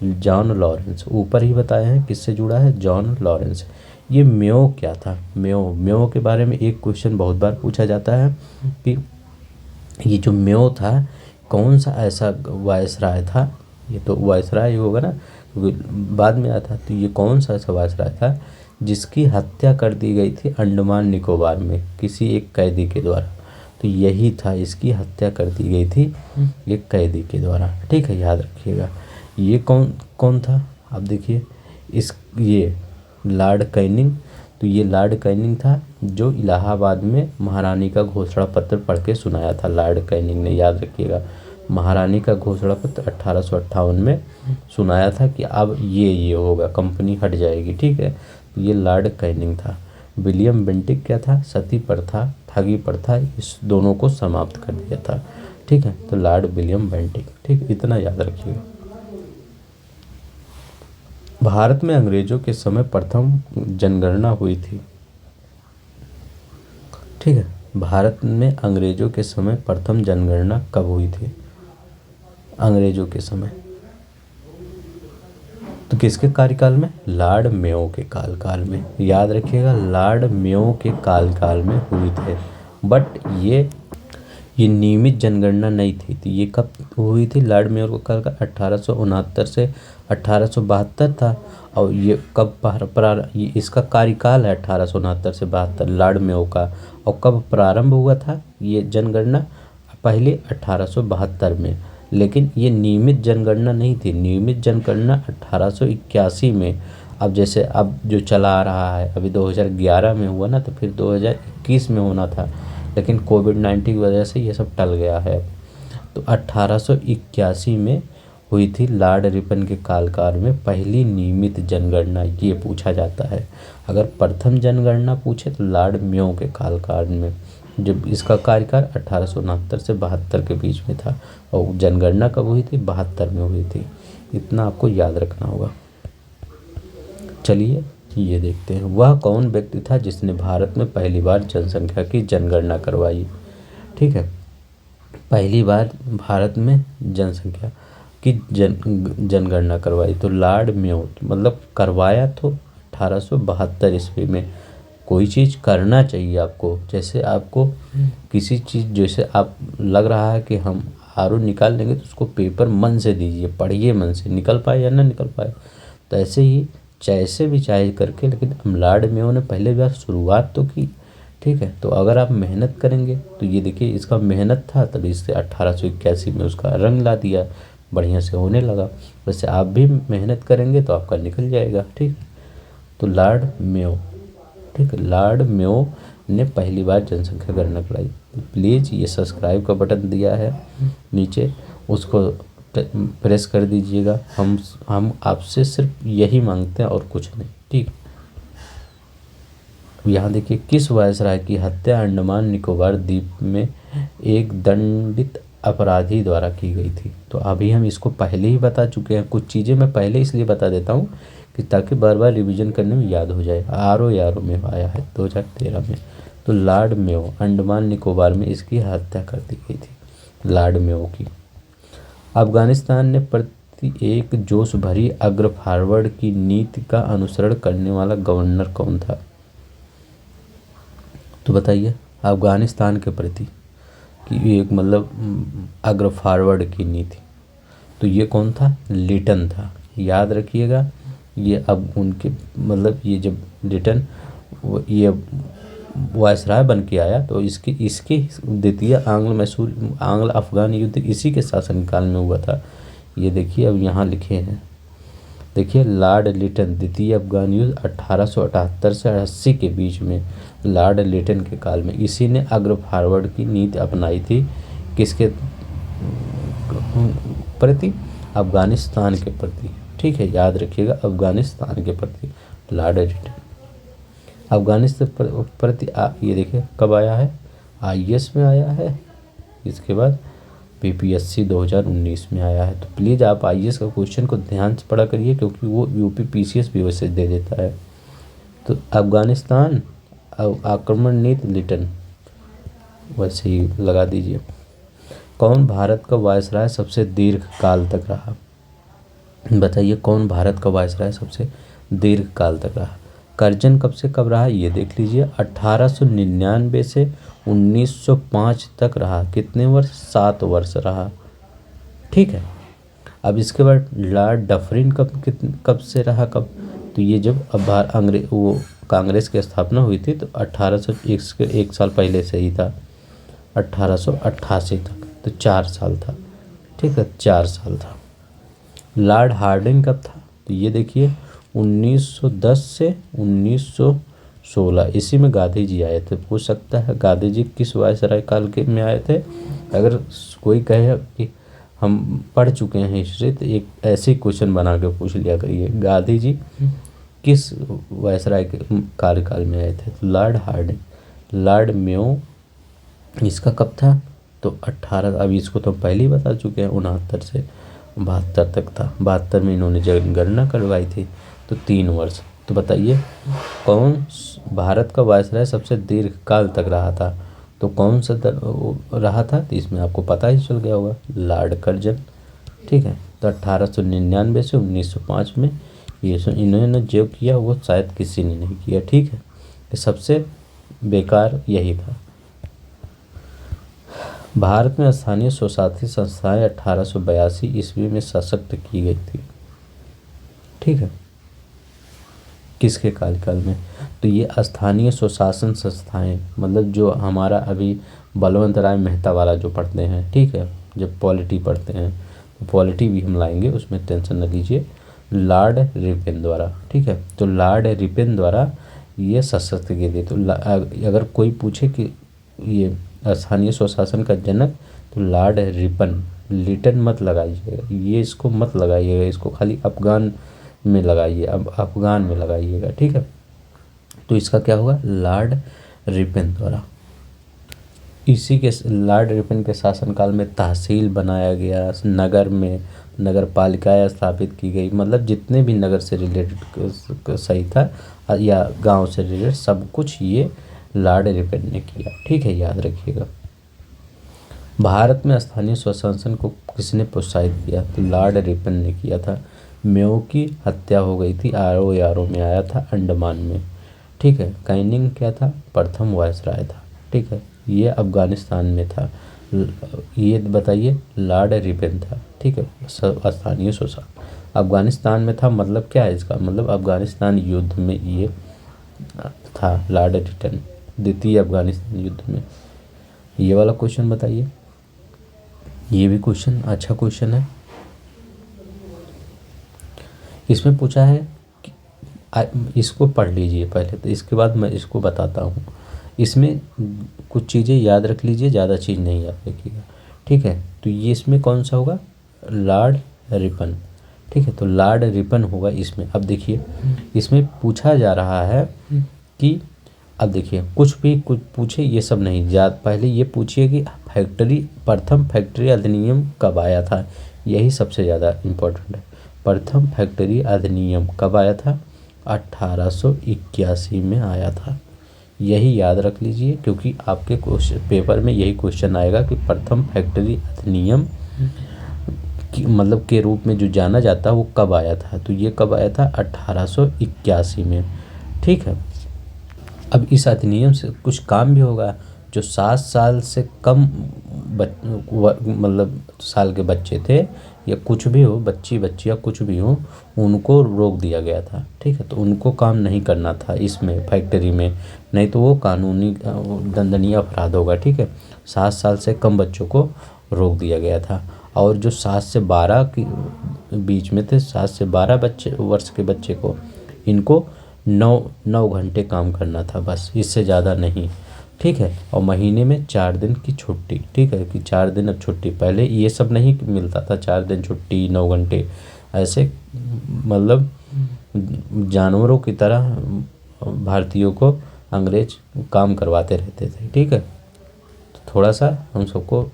जॉन लॉरेंस, ऊपर ही बताए हैं किससे जुड़ा है, जॉन लॉरेंस। ये म्यो क्या था, म्यो के बारे में एक क्वेश्चन बहुत बार पूछा जाता है कि ये जो म्यो था कौन सा ऐसा वायसराय था, ये तो वायसराय होगा ना, बाद में आया था, तो ये कौन सा ऐसा वायसराय था जिसकी हत्या कर दी गई थी अंडमान निकोबार में किसी एक कैदी के द्वारा, तो यही था, इसकी हत्या कर दी गई थी एक कैदी के द्वारा। ठीक है, याद रखिएगा। ये कौन था, आप देखिए, ये लॉर्ड कैनिंग, तो ये लॉर्ड कैनिंग था जो इलाहाबाद में महारानी का घोषणा पत्र पढ़ के सुनाया था, लॉर्ड कैनिंग ने, याद रखिएगा। महारानी का घोषणा पत्र 1858 में सुनाया था कि अब ये होगा, कंपनी हट जाएगी। ठीक है, तो ये लॉर्ड कैनिंग था। विलियम बेंटिक क्या था, सती प्रथा, ठगी प्रथा, इस दोनों को समाप्त कर दिया था। ठीक है, तो लॉर्ड विलियम बेंटिक। ठीक, इतना याद रखिएगा। भारत में अंग्रेजों के समय प्रथम जनगणना हुई थी। ठीक है, भारत में अंग्रेजों के समय प्रथम जनगणना कब हुई थी, अंग्रेजों के समय, तो किसके कार्यकाल में, लॉर्ड मेयो के काल में, याद रखिएगा, लॉर्ड मेयो के काल में हुई थे। बट ये नियमित जनगणना नहीं थी, तो ये कब हुई थी, लॉर्ड मेयो के काल का 1869 से 1872 था। और ये कब ये इसका कार्यकाल है 1869 से 72 लॉर्ड मेयो का, और कब प्रारंभ हुआ था ये जनगणना, पहले 1872 में, लेकिन ये नियमित जनगणना नहीं थी। नियमित जनगणना 1881 में, अब जैसे अब जो चला आ रहा है, अभी 2011 में हुआ ना, तो फिर 2021 में होना था, लेकिन कोविड-19 की वजह से ये सब टल गया है। तो 1881 में हुई थी लॉर्ड रिपन के काल में पहली नियमित जनगणना, ये पूछा जाता है। अगर प्रथम जनगणना पूछे तो लॉर्ड मेयो के काल में, जब इसका कार्यकाल 1869 से 72 के बीच में था, और जनगणना कब हुई थी, 72 में हुई थी। इतना आपको याद रखना होगा। चलिए ये देखते हैं, वह कौन व्यक्ति था जिसने भारत में पहली बार जनसंख्या की जनगणना करवाई। ठीक है, पहली बार भारत में जनसंख्या की जनगणना करवाई, तो लॉर्ड मेयो, मतलब करवाया तो 1872 ईस्वी में, कोई चीज़ करना चाहिए आपको। जैसे आपको किसी चीज़, जैसे आप लग रहा है कि हम आर निकाल लेंगे, तो उसको पेपर मन से दीजिए, पढ़िए मन से, निकल पाए या ना निकल पाए। तो ऐसे ही जैसे भी चाहे करके, लेकिन अम्लाड मेयो ने पहले बार शुरुआत तो की। ठीक है, तो अगर आप मेहनत करेंगे तो ये देखिए इसका मेहनत था, तभी इससे 1881 में उसका रंग ला दिया, बढ़िया से होने लगा। वैसे आप भी मेहनत करेंगे तो आपका निकल जाएगा। ठीक है, तो लॉर्ड मेयो, ठीक है, लॉर्ड मेयो ने पहली बार जनसंख्या गणना कराई। प्लीज़ ये सब्सक्राइब का बटन दिया है नीचे, उसको प्रेस कर दीजिएगा। हम आपसे सिर्फ यही मांगते हैं और कुछ नहीं। ठीक, यहाँ देखिए, किस वायसराय की हत्या अंडमान निकोबार द्वीप में एक दंडित अपराधी द्वारा की गई थी। तो अभी हम इसको पहले ही बता चुके हैं, कुछ चीज़ें मैं पहले इसलिए बता देता हूँ कि ताकि बार बार रिवीजन करने में याद हो जाए। आर ओ में आया है 2013 में। तो लॉर्ड मेयो, अंडमान निकोबार में इसकी हत्या कर दी गई थी, लॉर्ड मेयो की। अफगानिस्तान ने प्रति एक जोश भरी अग्र फॉरवर्ड की नीति का अनुसरण करने वाला गवर्नर कौन था? तो बताइए, अफगानिस्तान के प्रति कि एक मतलब अग्र फॉरवर्ड की नीति, तो ये कौन था? लिटन था। याद रखिएगा, ये अब उनके मतलब ये जब लिटन ये वायसराय बन के आया, तो इसके द्वितीय आंग्ल अफगान युद्ध इसी के शासनकाल में हुआ था। ये देखिए, अब यहाँ लिखे हैं, देखिए, लॉर्ड लिटन, द्वितीय अफगान युद्ध 1878 से 80 के बीच में, लॉर्ड लिटन के काल में इसी ने अग्र फॉरवर्ड की नीति अपनाई थी। किसके प्रति? अफगानिस्तान के प्रति। ठीक है, याद रखिएगा, अफगानिस्तान के प्रति लॉर्ड लिटन। अफगानिस्तान प्रति ये देखिए कब आया है? आईएएस में आया है, इसके बाद पीपीएससी 2019 में आया है। तो प्लीज़ आप आईएएस का क्वेश्चन को ध्यान से पढ़ा करिए, क्योंकि वो यूपी पीसीएस भी वैसे दे देता है। तो अफगानिस्तान आक्रमण नीति लिटन, वैसे ही लगा दीजिए। कौन भारत का वायसराय सबसे दीर्घ काल तक रहा? बताइए, कौन भारत का वायसराय सबसे दीर्घ काल तक रहा? करजन कब से कब रहा, ये देख लीजिए। 1899 से 1905 तक रहा। कितने वर्ष? 7 वर्ष रहा। ठीक है, अब इसके बाद लॉर्ड डफरिन कब से रहा, कब? तो ये जब वो कांग्रेस की स्थापना हुई थी, तो 1801 के 1 साल पहले से ही था, 1888 तक, तो 4 साल था। ठीक है, 4 साल था। लॉर्ड हार्डिंग कब था? तो ये देखिए, 1910 से 1916, इसी में गांधी जी आए थे। पूछ सकता है गांधी जी किस वायसराय काल के में आए थे? अगर कोई कहे कि हम पढ़ चुके हैं हिस्ट्री, तो एक ऐसे ही क्वेश्चन बना के पूछ लिया करिए, गांधी जी किस वायसराय के कार्यकाल में आए थे? तो लॉर्ड हार्डिंग। लॉर्ड मेयो, इसका कब था? तो 18, अभी इसको तो पहले ही बता चुके हैं, 69 से 72 तक था। 72 में इन्होंने जनगणना करवाई थी, तो 3 वर्ष। तो बताइए, कौन भारत का वायसराय सबसे दीर्घ काल तक रहा था? तो कौन सा रहा था? तो इसमें आपको पता ही चल गया होगा, लॉर्ड कर्जन। ठीक है, तो 1899 से 1905 में ये इन्होंने जो किया वो शायद किसी ने नहीं किया। ठीक है, ये सबसे बेकार यही था। भारत में स्थानीय स्वशासी संस्थाएं 1882 ईस्वी में सशक्त की गई थी। ठीक है, किसके कार्यकाल में? तो ये स्थानीय स्वशासन संस्थाएं, मतलब जो हमारा अभी बलवंत राय मेहता वाला जो पढ़ते हैं, ठीक है, जब पॉलिटी पढ़ते हैं, तो पॉलिटी भी हम लाएंगे, उसमें टेंशन न लीजिए। लॉर्ड रिपन द्वारा, ठीक है, तो लॉर्ड रिपन द्वारा ये सशक्त की गई। तो अगर कोई पूछे कि ये स्थानीय स्वशासन का जनक, तो लॉर्ड रिपन, लिटन मत लगाइएगा, ये इसको मत लगाइएगा, इसको खाली अफगान में लगाइए, अब अफगान में लगाइएगा। ठीक है, तो इसका क्या होगा? लॉर्ड रिपन द्वारा। इसी के लॉर्ड रिपन के शासनकाल में तहसील बनाया गया, नगर में नगर पालिकाएँ स्थापित की गई, मतलब जितने भी नगर से रिलेटेड सही था या गांव से रिलेटेड सब कुछ ये लॉर्ड रिपन ने किया। ठीक है, याद रखिएगा। भारत में स्थानीय स्वशासन को किसने प्रोत्साहित किया? तो लॉर्ड रिपन ने किया था। मेयो की हत्या हो गई थी, आर ओ में आया था, अंडमान में। ठीक है। कैनिंग क्या था, प्रथम वायसराय था। ठीक है, ये अफगानिस्तान में था। ये बताइए लॉर्ड रिपन था। ठीक है, स्थानीय स्वशासन अफगानिस्तान में था, मतलब क्या है इसका मतलब अफगानिस्तान युद्ध में ये था लॉर्ड रिटन, द्वितीय अफगानिस्तान युद्ध में। ये वाला क्वेश्चन बताइए, ये भी क्वेश्चन अच्छा क्वेश्चन है। इसमें पूछा है कि इसको पढ़ लीजिए पहले, तो इसके बाद मैं इसको बताता हूँ। इसमें कुछ चीज़ें याद रख लीजिए, ज़्यादा चीज़ नहीं याद रखिएगा। ठीक है, तो ये इसमें कौन सा होगा, लॉर्ड रिपन। ठीक है, तो लॉर्ड रिपन होगा इसमें। अब देखिए इसमें पूछा जा रहा है कि अब देखिए कुछ भी कुछ पूछे ये सब नहीं, पहले ये पूछिए कि प्रथम फैक्ट्री अधिनियम कब आया था, यही सबसे ज़्यादा इम्पोर्टेंट है। प्रथम फैक्ट्री अधिनियम कब आया था, 1881 में आया था। यही याद रख लीजिए, क्योंकि आपके क्वेश्चन पेपर में यही क्वेश्चन आएगा कि प्रथम फैक्ट्री अधिनियम की मतलब के रूप में जो जाना जाता है वो कब आया था, तो ये कब आया था, 1881 में। ठीक है, अब इस अधिनियम से कुछ काम भी होगा। जो 7 साल से कम मतलब साल के बच्चे थे या कुछ भी हो, बच्ची बच्चियाँ कुछ भी हो, उनको रोक दिया गया था। ठीक है, तो उनको काम नहीं करना था इसमें फैक्ट्री में, नहीं तो वो कानूनी दंडनीय अपराध होगा। ठीक है, 7 साल से कम बच्चों को रोक दिया गया था। और जो 7 से 12 के बीच में थे, 7 से 12 वर्ष के बच्चे को, इनको 9 घंटे काम करना था बस, इससे ज़्यादा नहीं। ठीक है, और महीने में 4 दिन की छुट्टी। ठीक है, कि 4 दिन अब छुट्टी, पहले ये सब नहीं मिलता था, 4 दिन छुट्टी 9 घंटे ऐसे, मतलब जानवरों की तरह भारतीयों को अंग्रेज काम करवाते रहते थे। ठीक है, तो थोड़ा सा हम सबको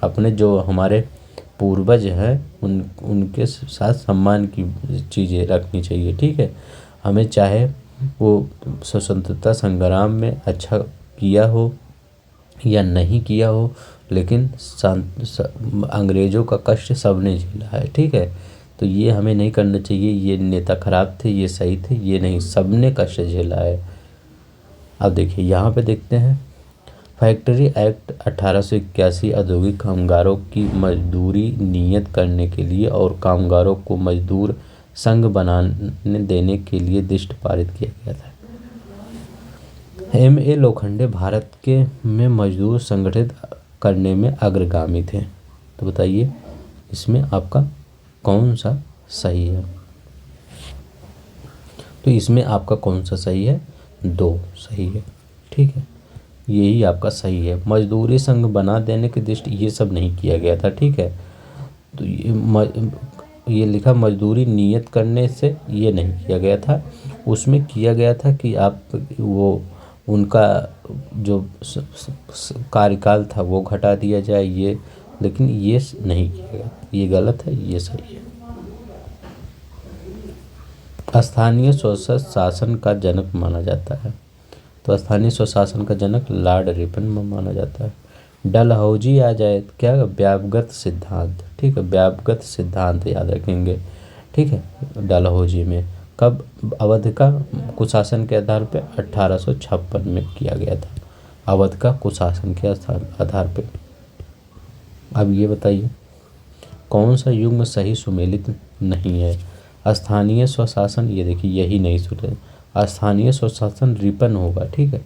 अपने जो हमारे पूर्वज हैं उनके साथ सम्मान की चीज़ें रखनी चाहिए। ठीक है, हमें चाहे वो स्वतंत्रता संग्राम में अच्छा किया हो या नहीं किया हो, लेकिन अंग्रेज़ों का कष्ट सबने झेला है। ठीक है, तो ये हमें नहीं करना चाहिए, ये नेता खराब थे ये सही थे ये नहीं, सबने कष्ट झेला है। अब देखिए यहाँ पे देखते हैं, फैक्ट्री एक्ट 1881 औद्योगिक कामगारों की मजदूरी नियत करने के लिए और कामगारों को मजदूर संघ बनाने देने के लिए दृष्टि पारित किया गया था। M.A. लोखंडे भारत के में मजदूर संगठित करने में अग्रगामी थे। तो बताइए इसमें आपका कौन सा सही है, तो इसमें आपका कौन सा सही है, 2 सही है। ठीक है, यही आपका सही है। मजदूरी संघ बना देने की दृष्टि ये सब नहीं किया गया था। ठीक है, तो ये लिखा मजदूरी नियत करने से, ये नहीं किया गया था। उसमें किया गया था कि आप वो उनका जो कार्यकाल था वो घटा दिया जाए, ये, लेकिन ये नहीं किया गया, ये गलत है, ये सही है। स्थानीय स्वशासन का जनक माना जाता है, तो स्थानीय स्वशासन का जनक लॉर्ड रिपन माना जाता है। डलहौजी आ जाए क्या, व्यापगत सिद्धांत। ठीक है, व्यापगत सिद्धांत याद रखेंगे। ठीक है, डलहौजी में कब, अवध का कुशासन के आधार पे 1856 में किया गया था, अवध का कुशासन के आधार पे। अब ये बताइए कौन सा युग्म सही सुमेलित नहीं है, स्थानीय स्वशासन, ये देखिए यही नहीं सुने, स्थानीय स्वशासन रिपन होगा। ठीक है,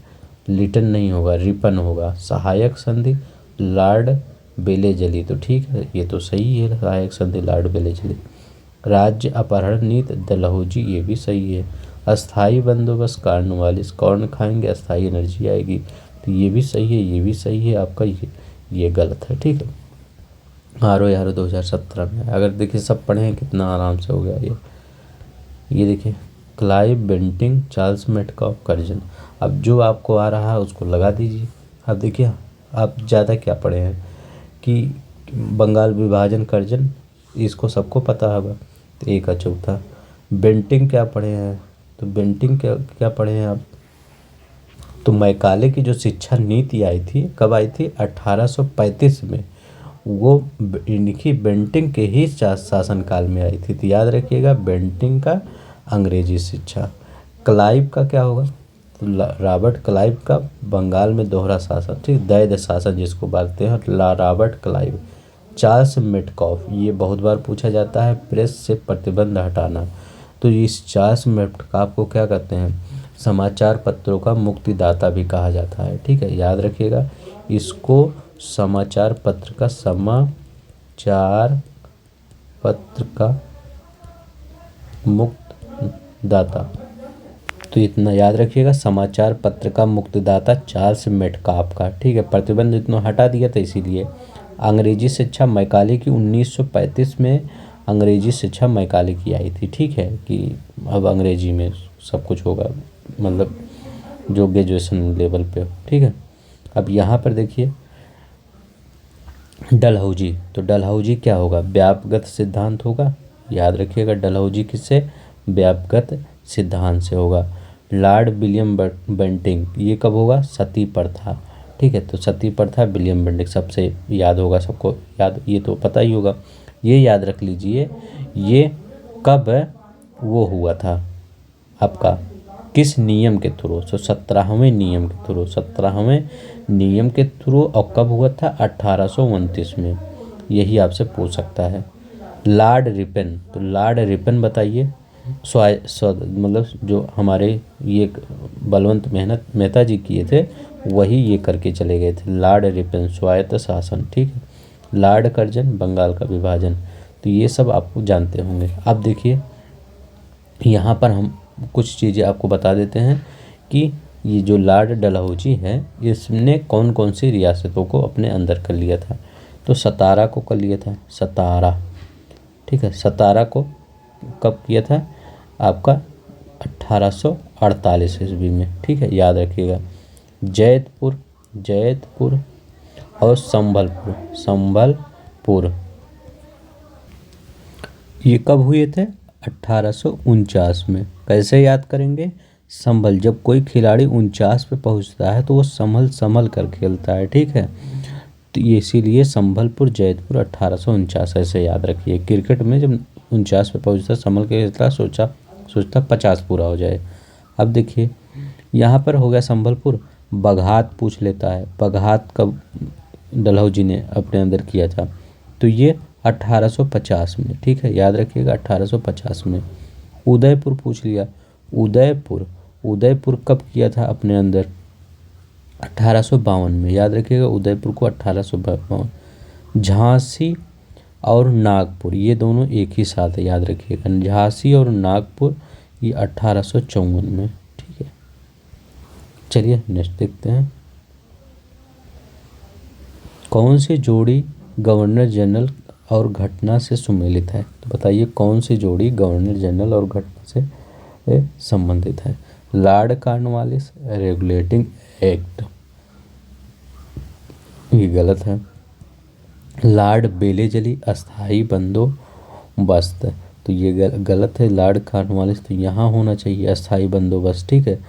लिटन नहीं होगा, रिपन होगा। सहायक संधि लॉर्ड बेलेजली, तो ठीक है ये तो सही है, सहायक संधि लॉर्ड बेलेजली। राज्य अपहरण नीति डलहौजी, ये भी सही है। अस्थाई बंदोबस्त कॉर्नवालिस, कॉर्न खाएंगे अस्थाई एनर्जी आएगी, तो ये भी सही है, ये भी सही है आपका, ये गलत है। ठीक है, RO 2017 में, अगर देखिए सब पढ़े हैं कितना आराम से हो गया ये देखिए Clive Bentinck Charles Metcalfe Curzon. अब जो आपको आ रहा है उसको लगा दीजिए। अब देखिए आप ज़्यादा क्या पढ़े हैं कि बंगाल विभाजन कर्जन, इसको सबको पता होगा, तो एक का चौथा। बेंटिंग क्या पढ़े हैं, तो बेंटिंग क्या पढ़े हैं आप, तो मैकाले की जो शिक्षा नीति आई थी कब आई थी, 1835 में, वो इनकी बेंटिंग के ही शासनकाल में आई थी। तो याद रखिएगा बेंटिंग का अंग्रेजी शिक्षा। क्लाइव का क्या होगा, तो रॉबर्ट क्लाइव का बंगाल में दोहरा शासन, ठीक, द्वैध शासन जिसको बोलते हैं, रॉबर्ट क्लाइव। चार्ल्स मेटकॉफ, ये बहुत बार पूछा जाता है, प्रेस से प्रतिबंध हटाना। तो इस चार्ल्स मेटकॉफ को क्या कहते हैं, समाचार पत्रों का मुक्तिदाता भी कहा जाता है, ठीक है, याद रखिएगा इसको, समाचार पत्र का, समाचार पत्र का मुक्तदाता। तो इतना याद रखिएगा, समाचार पत्र का मुक्तिदाता चार्ल्स मेटकॉफ का, ठीक है। प्रतिबंध इतना हटा दिया था इसीलिए। अंग्रेजी शिक्षा मैकाले की 1935 में अंग्रेजी शिक्षा मैकाले की आई थी, ठीक है, कि अब अंग्रेजी में सब कुछ होगा, मतलब जो ग्रेजुएशन लेवल पे हो, ठीक है। अब यहाँ पर देखिए डलहौजी, तो डलहौजी क्या होगा, व्यापगत सिद्धांत होगा, याद रखिएगा डलहौजी किससे, व्यापगत सिद्धांत से होगा। लॉर्ड विलियम बेंटिंग, ये कब होगा, सती प्रथा, ठीक है। तो सती प्रथा विलियम बेंटिंग सबसे याद होगा, सबको याद, ये तो पता ही होगा, ये याद रख लीजिए ये कब वो हुआ था आपका, किस नियम के थ्रू, तो 17वें नियम के थ्रू, 17वें नियम के थ्रू, और कब हुआ था, 1829 में, यही आपसे पूछ सकता है। लॉर्ड रिपन, तो लॉर्ड रिपन बताइए, मतलब जो हमारे ये बलवंत मेहता जी किए थे, वही ये करके चले गए थे। लॉर्ड रिपन स्वायत्त शासन, ठीक है। लॉर्ड कर्जन बंगाल का विभाजन, तो ये सब आपको जानते होंगे। अब देखिए यहाँ पर हम कुछ चीज़ें आपको बता देते हैं कि ये जो लॉर्ड डलहौजी है, इसने कौन कौन सी रियासतों को अपने अंदर कर लिया था। तो सतारा को कर लिया था, सतारा, ठीक है। सतारा को कब किया था आपका, 1848 ईस्वी में, ठीक है, याद रखिएगा। जैतपुर, जैतपुर और संबलपुर, संबलपुर, ये कब हुए थे, 1849 में। कैसे याद करेंगे, संभल, जब कोई खिलाड़ी 49 पे पहुंचता है तो वो संभल संभल कर खेलता है, ठीक है। तो ये इसीलिए संभलपुर जैतपुर 1849 ऐसे याद रखिए। क्रिकेट में जब 49 पे पहुंचता संभल के खेलता, सोचता 50 पूरा हो जाए। अब देखिए यहाँ पर हो गया संभलपुर। बघात पूछ लेता है, बघात कब डलहौजी ने अपने अंदर किया था, तो ये 1850 में, ठीक है, याद रखिएगा 1850 में। उदयपुर पूछ लिया, उदयपुर, उदयपुर कब किया था अपने अंदर, 1852 में, याद रखिएगा उदयपुर को 1852। झांसी और नागपुर, ये दोनों एक ही साथ है, याद रखिएगा, झांसी और नागपुर, ये 1854 में, ठीक है। चलिए नेक्स्ट देखते हैं, कौन सी जोड़ी गवर्नर जनरल और घटना से सुमेलित है। तो बताइए कौन सी जोड़ी गवर्नर जनरल और घटना से संबंधित है। लॉर्ड कॉर्नवालिस रेगुलेटिंग एक्ट, ये गलत है। लॉर्ड बेलेजली अस्थाई बंदोबस्त, तो ये गलत है। लॉर्ड कॉर्नवालिस, तो यहाँ होना चाहिए अस्थाई बंदोबस्त, ठीक है।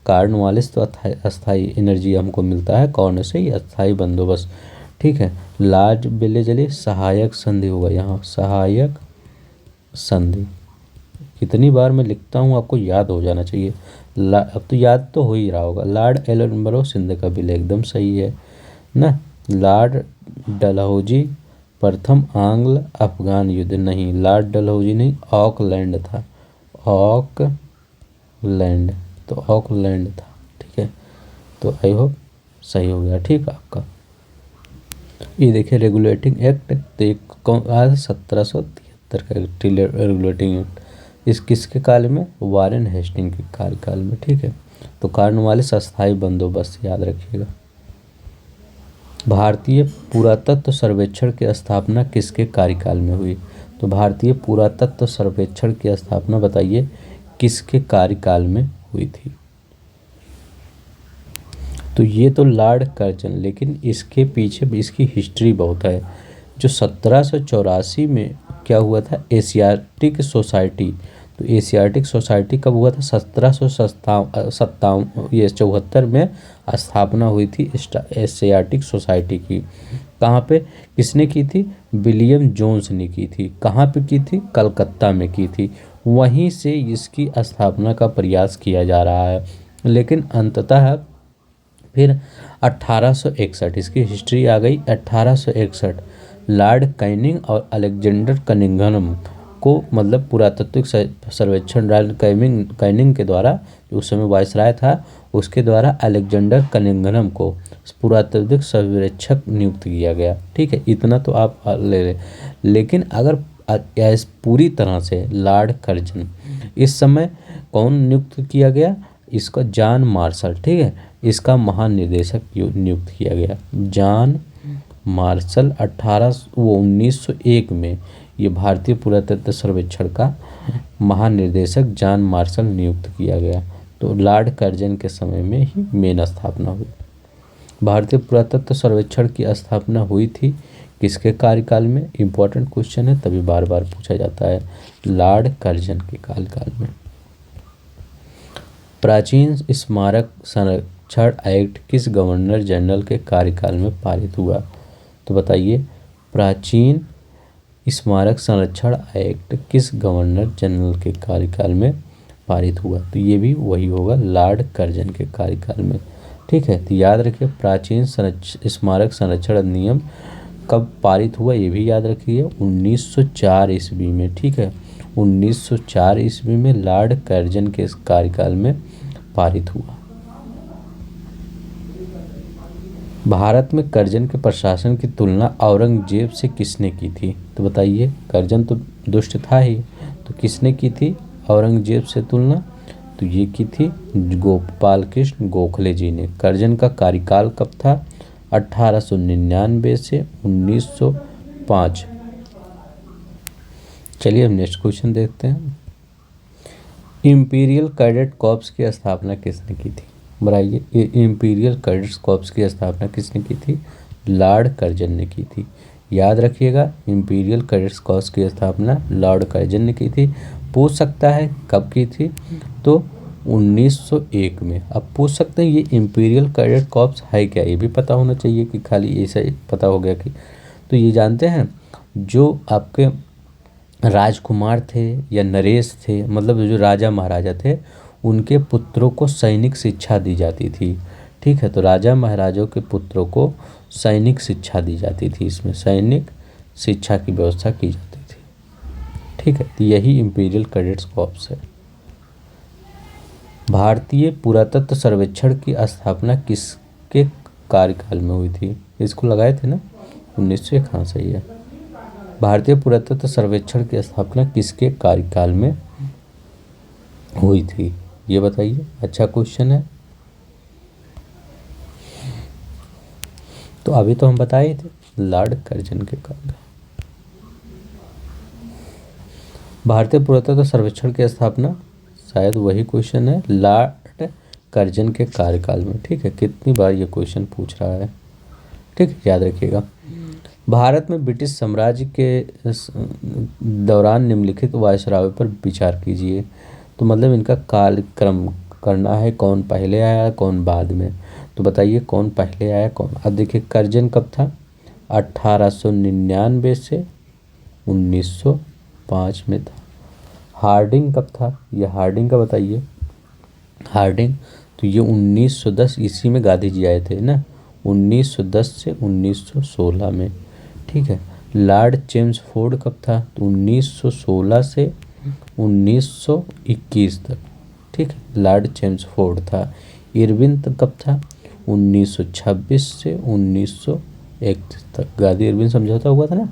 कॉर्नवालिस तो अस्थाई एनर्जी हमको मिलता है, कॉर्न से ही अस्थाई बंदोबस्त, ठीक है। लॉर्ड बेलेजली सहायक संधि होगा यहाँ, सहायक संधि। कितनी बार मैं लिखता हूँ आपको याद हो जाना चाहिए, अब तो याद तो हो ही रहा होगा। लॉर्ड एलनबरो सिंध का बिल एकदम सही है ना। लॉर्ड डलहौजी प्रथम आंग्ल अफगान युद्ध, नहीं, लॉर्ड डलहौजी नहीं, ऑकलैंड था, ऑकलैंड, तो ऑकलैंड था, ठीक है। तो आई होप सही हो गया, ठीक है आपका। ये देखिए रेगुलेटिंग एक्ट, तो एक कौन आया, 1773 का रेगुलेटिंग एक्ट, इस किसके काल में, वारेन हेस्टिंग के कार्यकाल में, ठीक है। तो कॉर्नवालिस अस्थाई बंदोबस्त, याद रखिएगा। भारतीय पुरातत्व सर्वेक्षण की स्थापना किसके कार्यकाल में हुई। तो भारतीय पुरातत्व सर्वेक्षण की स्थापना बताइए किसके कार्यकाल में हुई थी। तो ये तो लॉर्ड कर्जन, लेकिन इसके पीछे इसकी हिस्ट्री बहुत है। जो 1784 में क्या हुआ था, एशियाटिक सोसाइटी, तो एशियाटिक सोसाइटी कब हुआ था, 1774 में स्थापना हुई थी एशियाटिक सोसाइटी की। कहाँ पे, किसने की थी, विलियम जोन्स ने की थी। कहाँ पे की थी, कलकत्ता में की थी। वहीं से इसकी स्थापना का प्रयास किया जा रहा है। लेकिन अंततः फिर 1861, इसकी हिस्ट्री आ गई 1861, लॉर्ड कैनिंग और अलेक्जेंडर कनिंघम को, मतलब पुरातात्विक सर्वेक्षण लॉर्ड कैनिंग के द्वारा, जो उस समय वायसराय था, उसके द्वारा अलेक्जेंडर कनिंघम को पुरातात्विक सर्वेक्षक नियुक्त किया गया। ठीक है, इतना तो आप ले लें। लेकिन अगर पूरी तरह से लॉर्ड कर्जन, इस समय कौन नियुक्त किया गया, इसका जॉन मार्शल, ठीक है, इसका महानिदेशक नियुक्त किया गया। जॉन मार्शल 1901 में ये भारतीय पुरातत्व सर्वेक्षण का महानिदेशक जॉन मार्शल नियुक्त किया गया। तो लॉर्ड कर्जन के समय में ही मेन स्थापना हुई। भारतीय पुरातत्व सर्वेक्षण की स्थापना हुई थी किसके कार्यकाल में? इम्पोर्टेंट क्वेश्चन है, तभी बार बार पूछा जाता है। लॉर्ड कर्जन के कार्यकाल में। प्राचीन स्मारक संरक्षण एक्ट किस गवर्नर जनरल के कार्यकाल में पारित हुआ? तो बताइए, प्राचीन स्मारक संरक्षण एक्ट किस गवर्नर जनरल के कार्यकाल में पारित हुआ? तो ये भी वही होगा, लॉर्ड कर्जन के कार्यकाल में। ठीक है, तो याद रखिए, प्राचीन स्मारक संरक्षण अधिनियम कब पारित हुआ, ये भी याद रखिए, 1904 ईस्वी में। ठीक है, 1904 ईस्वी में लॉर्ड कर्जन के कार्यकाल में पारित हुआ। भारत में कर्जन के प्रशासन की तुलना औरंगजेब से किसने की थी? तो बताइए, कर्जन तो दुष्ट था ही, तो किसने की थी औरंगजेब से तुलना? तो ये की थी गोपाल कृष्ण गोखले जी ने। कर्जन का कार्यकाल कब था? 1899 से 1905। चलिए अब नेक्स्ट क्वेश्चन देखते हैं। इंपीरियल कैडेट कॉर्प्स की स्थापना किसने की थी? बताइए, इंपीरियल कैडेट्स कॉर्प्स की स्थापना किसने की थी? लॉर्ड कर्जन ने की थी। याद रखिएगा, इंपीरियल कैडेट्स कॉर्प्स की स्थापना लॉर्ड कर्जन ने की थी। पूछ सकता है कब की थी, तो 1901 में। अब पूछ सकते हैं ये इंपीरियल कैडेट कॉर्प्स है क्या, ये भी पता होना चाहिए कि खाली ऐसा ही पता हो गया कि। तो ये जानते हैं, जो आपके राजकुमार थे या नरेश थे, मतलब जो राजा महाराजा थे, उनके पुत्रों को सैनिक शिक्षा दी जाती थी। ठीक है, तो राजा महाराजाओं के पुत्रों को सैनिक शिक्षा दी जाती थी, इसमें सैनिक शिक्षा की व्यवस्था की जाती थी। ठीक है, तो यही इंपीरियल कैडेट्स कॉर्प्स है। भारतीय पुरातत्व सर्वेक्षण की स्थापना किसके कार्यकाल में हुई थी? इसको लगाए थे ना 1901। हाँ, सही है। भारतीय पुरातत्व सर्वेक्षण की स्थापना किसके कार्यकाल में हुई थी, ये बताइए। अच्छा क्वेश्चन है। तो अभी तो हम बताए थे, लॉर्ड कर्जन के काल। भारतीय पुरातत्व सर्वेक्षण की स्थापना, शायद वही क्वेश्चन है, लॉर्ड कर्जन के कार्यकाल में। ठीक है, कितनी बार ये क्वेश्चन पूछ रहा है। ठीक है, याद रखिएगा। भारत में ब्रिटिश साम्राज्य के दौरान निम्नलिखित वायसराय पर विचार कीजिए। तो मतलब इनका कालक्रम करना है, कौन पहले आया कौन बाद में। तो बताइए, कौन पहले आया कौन। अब देखिए, कर्जन कब था? 1899 से 1905 में था। हार्डिंग कब था? ये हार्डिंग का बताइए। हार्डिंग तो ये 1910 ईस्वी में गांधी जी आए थे ना, 1910 से 1916 में। ठीक है, लॉर्ड चेम्सफोर्ड कब था? तो 1916 से 1921 तक। ठीक है, लॉर्ड चेम्सफोर्ड था। इरविन कब था? 1926 से 1931 तक। गांधी इरविन समझौता हुआ था ना,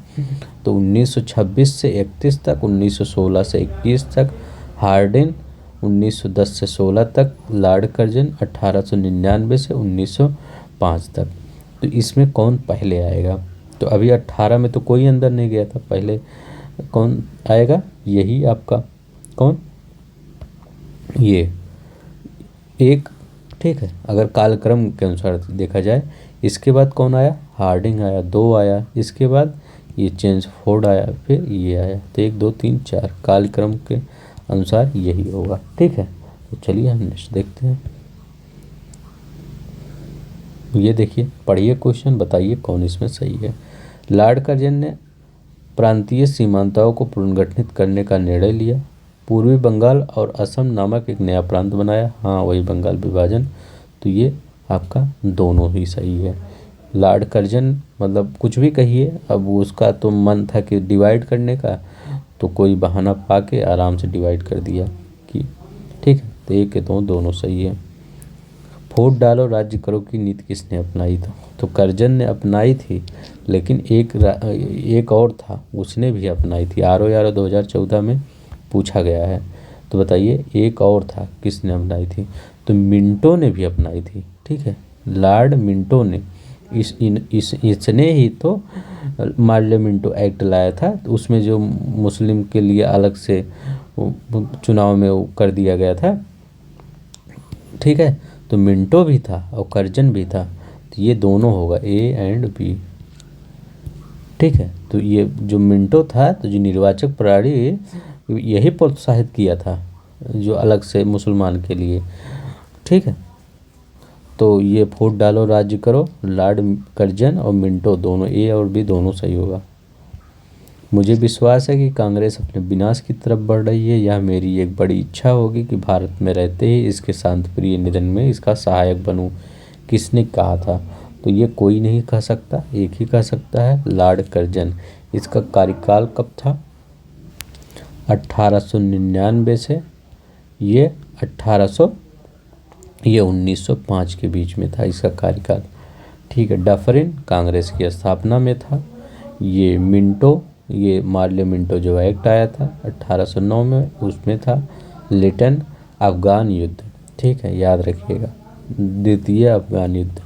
तो 1926 से 31 तक, 1916 से 21 तक। हार्डिन 1910 से 16 तक। लॉर्ड कर्जन 1899 से 1905 तक। तो इसमें कौन पहले आएगा? तो अभी 18 में तो कोई अंदर नहीं गया था, पहले कौन आएगा? यही आपका कौन, ये एक। ठीक है, अगर कालक्रम के अनुसार देखा जाए, इसके बाद कौन आया? हार्डिंग आया, 2 आया, इसके बाद ये चेम्सफोर्ड आया, फिर ये आया। तो 1 2 3 4 कालक्रम के अनुसार यही होगा। ठीक है, तो चलिए हम नेक्स्ट देखते हैं। ये देखिए, पढ़िए क्वेश्चन, बताइए कौन इसमें सही है। लॉर्ड कर्जन ने प्रांतीय सीमांतों को पुनर्गठित करने का निर्णय लिया। पूर्वी बंगाल और असम नामक एक नया प्रांत बनाया। हाँ, वही बंगाल विभाजन। तो ये आपका दोनों ही सही है। लॉर्ड कर्जन मतलब कुछ भी कहिए, अब उसका तो मन था कि डिवाइड करने का, तो कोई बहाना पाके आराम से डिवाइड कर दिया कि ठीक है। तो एक के दोनों सही है। वोट डालो राज्य करो की नीति किसने अपनाई था? तो कर्जन ने अपनाई थी, लेकिन एक और था उसने भी अपनाई थी। RO 2014 में पूछा गया है। तो बताइए एक और था, किसने अपनाई थी? तो मिंटो ने भी अपनाई थी। ठीक है, लॉर्ड मिंटो ने इसने ही तो मार्ले मिंटो एक्ट लाया था। तो उसमें जो मुस्लिम के लिए अलग से चुनाव में वो कर दिया गया था। ठीक है, तो मिंटो भी था और कर्जन भी था। तो ये दोनों होगा A एंड B। ठीक है, तो ये जो मिंटो था, तो जो निर्वाचक प्रणाली यही प्रोत्साहित किया था जो अलग से मुसलमान के लिए। ठीक है, तो ये वोट डालो राज्य करो, लॉर्ड कर्जन और मिंटो दोनों, A और B दोनों सही होगा। मुझे विश्वास है कि कांग्रेस अपने विनाश की तरफ बढ़ रही है। यह मेरी एक बड़ी इच्छा होगी कि भारत में रहते ही इसके शांतिप्रिय निधन में इसका सहायक बनूं। किसने कहा था? तो ये कोई नहीं कह सकता, एक ही कह सकता है, लॉर्ड कर्जन। इसका कार्यकाल कब था? 1899 से ये 1905 के बीच में था इसका कार्यकाल। ठीक है, डफरिन कांग्रेस की स्थापना में था। ये मिंटो, ये मार्ले मिंटो जो एक्ट आया था 1809 में, उसमें था। लिटन अफगान युद्ध। ठीक है, याद रखिएगा, द्वितीय अफगान युद्ध।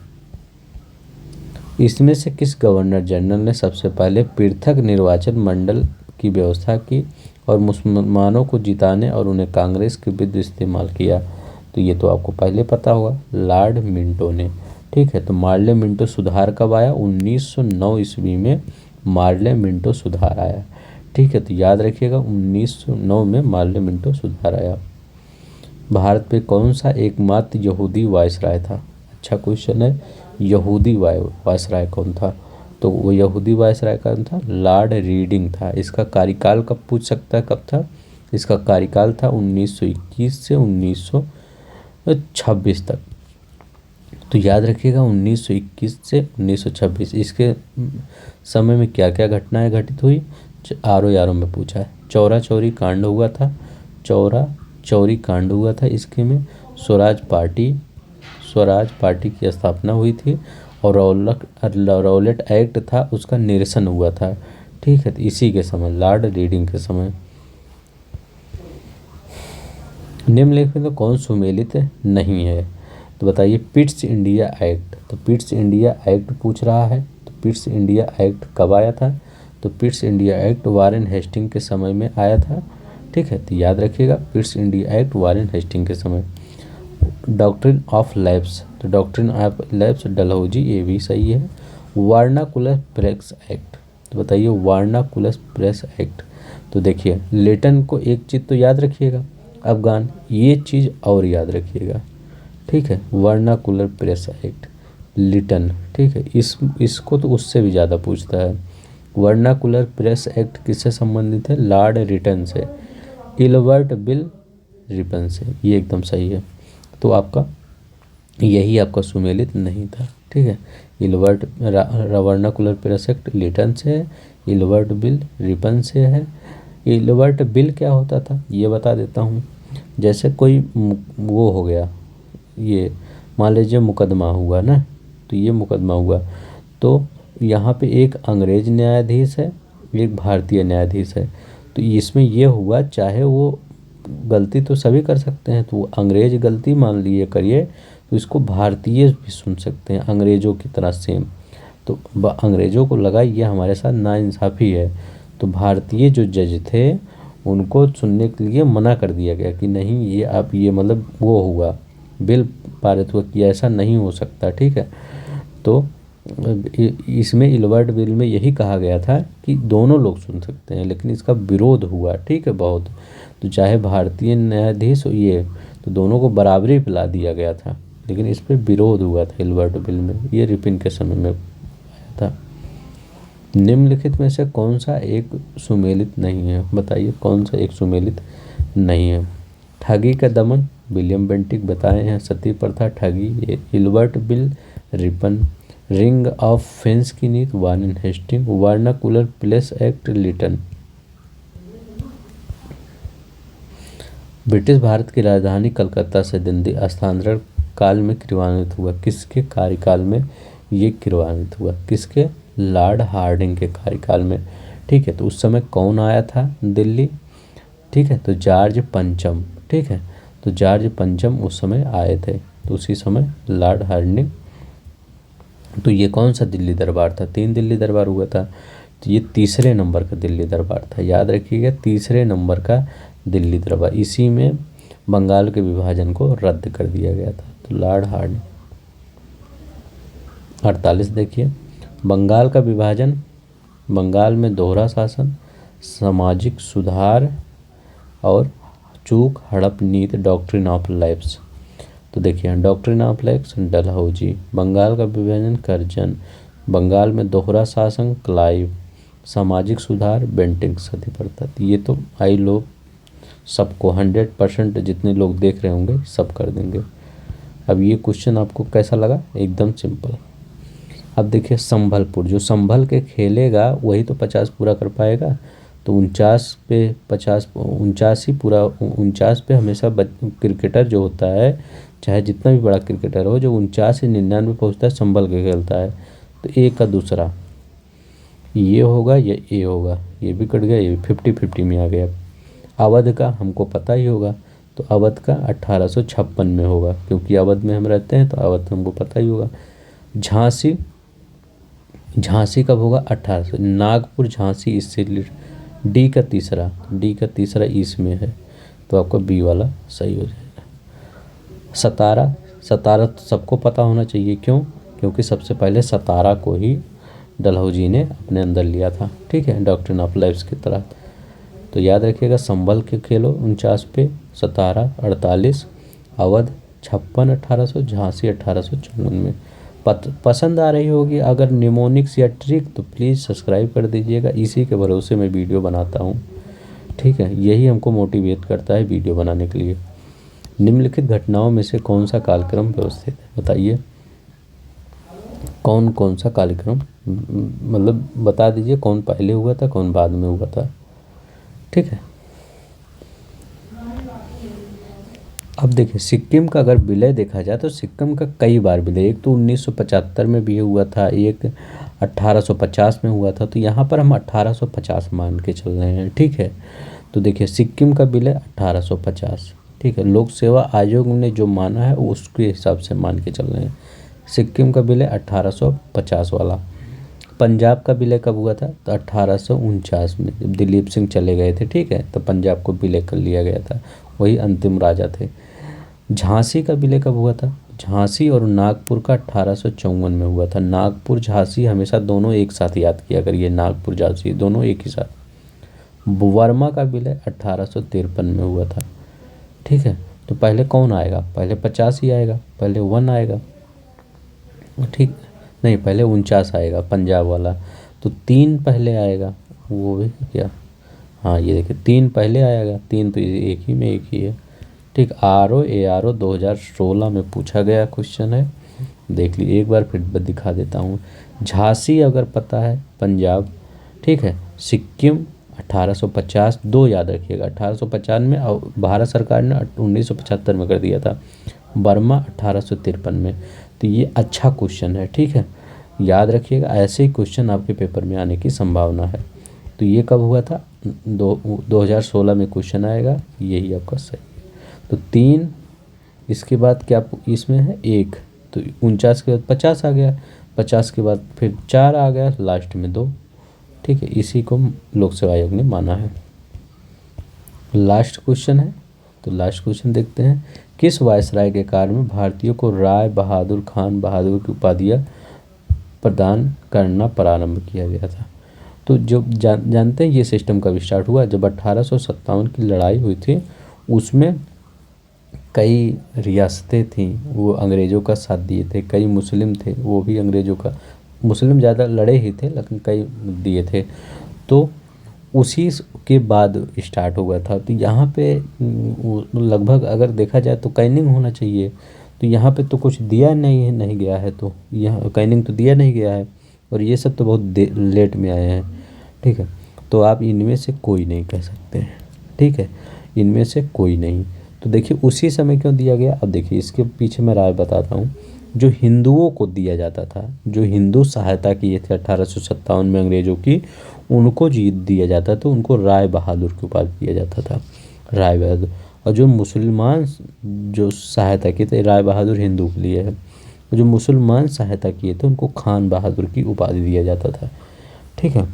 इसमें से किस गवर्नर जनरल ने सबसे पहले पृथक निर्वाचन मंडल की व्यवस्था की और मुसलमानों को जिताने और उन्हें कांग्रेस के विरुद्ध इस्तेमाल किया? तो ये तो आपको पहले पता होगा, लॉर्ड मिंटो ने। ठीक है, तो मार्ले मिंटो सुधार कब आया? 1909 ईस्वी में मार्ले मिंटो सुधार आया। ठीक है, तो याद रखिएगा 1909 में मार्ले मिंटो सुधार आया। भारत पे कौन सा एकमात्र यहूदी वायसराय था? अच्छा क्वेश्चन है, यहूदी वायसराय कौन था? तो वो यहूदी वायसराय कौन था? लॉर्ड रीडिंग था। इसका कार्यकाल कब पूछ सकता है, कब था? इसका कार्यकाल था 1921 से 1926 तक। तो याद रखिएगा 1921 से 1926। इसके समय में क्या क्या घटनाएं घटित हुई? RO में पूछा है। चौरा चौरी कांड हुआ था, चौरा चौरी कांड हुआ था। इसके में स्वराज पार्टी की स्थापना हुई थी और रौलट एक्ट था, उसका निरसन हुआ था। ठीक है, तो इसी के समय, लॉर्ड रीडिंग के समय। निम्नलिखित में कौन सुमेलित नहीं है? तो बताइए पिट्स इंडिया एक्ट। तो पिट्स इंडिया एक्ट पूछ रहा है। तो पिट्स इंडिया एक्ट कब आया था? तो Pitt's India act Warren Hastings के समय में आया था। ठीक है, तो याद रखिएगा Pitt's India act Warren Hastings के समय। Doctrine of lapse. तो डॉक्ट्रिन ऑफ लैब्स डलहौजी, ये भी सही है। Vernacular press act. तो बताइए वार्नाकुलर प्रेस एक्ट। तो देखिए लेटन को एक चीज़ तो याद रखिएगा, अफगान, ये चीज़ और याद रखिएगा। ठीक है, वर्नाकुलर प्रेस एक्ट, लिटन। ठीक है, इसको तो उससे भी ज़्यादा पूछता है। वर्नाकुलर प्रेस एक्ट किससे संबंधित है? लॉर्ड रिटन से। इल्बर्ट बिल रिपन से। ये एकदम सही है। तो आपका यही आपका सुमेलित नहीं था। ठीक है, Ilbert vernacular press act Lytton से है, इल्बर्ट बिल रिपन से है। इल्बर्ट बिल क्या होता था ये बता देता हूँ। जैसे कोई वो हो गया, ये मान लीजिए मुकदमा हुआ ना, तो ये मुकदमा हुआ, तो यहाँ पे एक अंग्रेज न्यायाधीश है, एक भारतीय न्यायाधीश है। तो इसमें ये हुआ, चाहे वो गलती तो सभी कर सकते हैं, तो वो अंग्रेज गलती मान लिए करिए, तो इसको भारतीय भी सुन सकते हैं अंग्रेज़ों की तरह सेम। तो अंग्रेज़ों को लगा ये हमारे साथ नाइंसाफ़ी है, तो भारतीय जो जज थे उनको सुनने के लिए मना कर दिया गया कि नहीं, ये आप ये मतलब वो हुआ, बिल पारित हुआ कि ऐसा नहीं हो सकता। ठीक है, तो इसमें इल्बर्ट बिल में यही कहा गया था कि दोनों लोग सुन सकते हैं, लेकिन इसका विरोध हुआ। ठीक है, बहुत। तो चाहे भारतीय न्यायाधीश ये, तो दोनों को बराबरी पिला दिया गया था, लेकिन इस पर विरोध हुआ था इल्बर्ट बिल में। ये रिपिन के समय में आया था। निम्नलिखित में से कौन सा एक सुमेलित नहीं है? बताइए कौन सा एक सुमेलित नहीं है। ठगी का दमन विलियम बेंटिक बताए हैं। सती प्रथा ठगी ये Ilbert bill Ripon. Ring of fence की नीति Warren Hastings. Vernacular press act Lytton. British Bharat की राजधानी कलकत्ता से दिल्ली स्थानांतरण काल में क्रियान्वित हुआ। किसके कार्यकाल में ये क्रियान्वित हुआ? किसके? लॉर्ड हार्डिंग के कार्यकाल में। ठीक है, तो उस समय कौन आया था दिल्ली? ठीक है, तो जॉर्ज पंचम। ठीक है, तो जॉर्ज पंचम उस समय आए थे, तो उसी समय लॉर्ड हार्डिंग। तो ये कौन सा दिल्ली दरबार था? 3 दिल्ली दरबार हुआ था, तो ये तीसरे नंबर का दिल्ली दरबार था। याद रखिएगा, तीसरे नंबर का दिल्ली दरबार। इसी में बंगाल के विभाजन को रद्द कर दिया गया था। तो लॉर्ड हार्डिंग। 48 देखिए, बंगाल का विभाजन, बंगाल में दोहरा शासन, सामाजिक सुधार और चूक हड़प नीति डॉक्ट्रिन ऑफ लैप्स। तो देखिए, doctrine of lapse Dalhousie. Bengal का विभाजन कर्जन। बंगाल में दोहरा शासन क्लाइव। सामाजिक सुधार बेंटिक। सती प्रथा। ये तो आई लोग सबको 100% जितने लोग देख रहे होंगे सब कर देंगे। अब ये क्वेश्चन आपको कैसा लगा? एकदम सिंपल। अब देखिए, संभलपुर, जो संभल के खेलेगा वही तो 50 पूरा कर पाएगा। तो 49 पे 50, 49 ही पूरा, 49 पे हमेशा क्रिकेटर जो होता है, चाहे जितना भी बड़ा क्रिकेटर हो, जो 49 से 99 पहुँचता है संभल के खेलता है। तो ए का दूसरा ये होगा या ए होगा? ये भी कट गया, ये भी 50-50 में आ गया। अवध का हमको पता ही होगा, तो अवध का 1856 में होगा, क्योंकि अवध में हम रहते हैं, तो अवध हमको पता ही होगा। झांसी, झांसी कब होगा? 1800। नागपुर, झांसी, इससे डी का तीसरा, डी का तीसरा इसमें है, तो आपका बी वाला सही हो जाएगा। सतारा, सतारा तो सबको पता होना चाहिए। क्यों? क्योंकि सबसे पहले सतारा को ही डलहौजी ने अपने अंदर लिया था। ठीक है, डॉक्ट्रिन ऑफ लैप्स की तरह। तो याद रखिएगा, संभल के खेलो 49 पे, सतारा 48, अवध 56 1800, झांसी 1854 में। पसंद आ रही होगी अगर निमोनिक्स या ट्रिक, तो प्लीज़ सब्सक्राइब कर दीजिएगा। इसी के भरोसे मैं वीडियो बनाता हूँ। ठीक है, यही हमको मोटिवेट करता है वीडियो बनाने के लिए। निम्नलिखित घटनाओं में से कौन सा कार्यक्रम व्यवस्थित है? बताइए, कौन कौन सा कार्यक्रम, मतलब बता दीजिए, कौन पहले हुआ था, कौन बाद में हुआ था। ठीक है, अब देखिए, सिक्किम का अगर विलय देखा जाए तो सिक्किम का कई बार विलय, एक तो 1975 में भी हुआ था, एक 1850 में हुआ था। तो यहाँ पर हम 1850 मान के चल रहे हैं। ठीक है, तो देखिए, सिक्किम का विलय 1850। ठीक है, लोक सेवा आयोग ने जो माना है उसके हिसाब से मान के चल रहे हैं। सिक्किम का विलय 1850 वाला। पंजाब का विलय कब हुआ था? तो 1849 में, जब दिलीप सिंह चले गए थे। ठीक है, तो पंजाब को विलय कर लिया गया था, वही अंतिम राजा थे। झांसी का विलय कब हुआ था? झांसी और नागपुर का 1854 में हुआ था। नागपुर झांसी हमेशा दोनों एक साथ याद किया करिए, नागपुर झांसी दोनों एक ही साथ। वर्मा का विलय 1853 में हुआ था। ठीक है, तो पहले कौन आएगा? पहले 50 ही आएगा, पहले 1 आएगा। ठीक नहीं, पहले 49 आएगा पंजाब वाला, तो 3 पहले आएगा, वो भी क्या? हाँ, ये देखिए, 3 पहले आएगा, 3 तो एक ही में एक ही है। ठीक, ARO 2016 में पूछा गया क्वेश्चन है, देख लीजिए एक बार, फिर दिखा देता हूँ। झांसी अगर पता है, पंजाब। ठीक है, सिक्किम 1850, 2 याद रखिएगा, 1850 में, और भारत सरकार ने 1975 में कर दिया था। बर्मा 1853 में। तो ये अच्छा क्वेश्चन है। ठीक है, याद रखिएगा, ऐसे ही क्वेश्चन आपके पेपर में आने की संभावना है। तो ये कब हुआ था? 2016 में क्वेश्चन आएगा, यही आपका सही है। तो 3, इसके बाद क्या इसमें है? 1, तो 49 के बाद 50 आ गया, 50 के बाद फिर 4 आ गया, लास्ट में 2। ठीक है, इसी को लोक सेवा आयोग ने माना है। लास्ट क्वेश्चन है, तो लास्ट क्वेश्चन देखते हैं। किस वायसराय के कार्य में भारतीयों को राय बहादुर खान बहादुर की उपाधियाँ प्रदान करना प्रारंभ किया गया था? तो जो जानते हैं ये सिस्टम कब स्टार्ट हुआ? जब 1857 की लड़ाई हुई थी, उसमें कई रियासतें थीं वो अंग्रेज़ों का साथ दिए थे, कई मुस्लिम थे वो भी अंग्रेज़ों का, मुस्लिम ज़्यादा लड़े ही थे लेकिन कई दिए थे। तो उसी के बाद स्टार्ट हुआ था। तो यहाँ पे लगभग अगर देखा जाए तो कैनिंग होना चाहिए, तो यहाँ पे तो कुछ दिया नहीं है, नहीं गया है, तो यहाँ कैनिंग तो दिया नहीं गया है, और ये सब तो बहुत लेट में आए हैं। ठीक है, तो आप इनमें से कोई नहीं कह सकते हैं। ठीक है, इनमें से कोई नहीं। तो देखिए उसी समय क्यों दिया गया, अब देखिए इसके पीछे मैं राय बताता हूँ। जो हिंदुओं को दिया जाता था, जो हिंदू सहायता किए थे 1857 में अंग्रेजों की, उनको जीत दिया जाता था, उनको राय बहादुर की उपाधि दिया जाता था, राय बहादुर। और जो मुसलमान जो सहायता किए थे, राय बहादुर हिंदू के लिए है, जो मुसलमान सहायता किए थे उनको खान बहादुर की उपाधि दिया जाता था। ठीक है,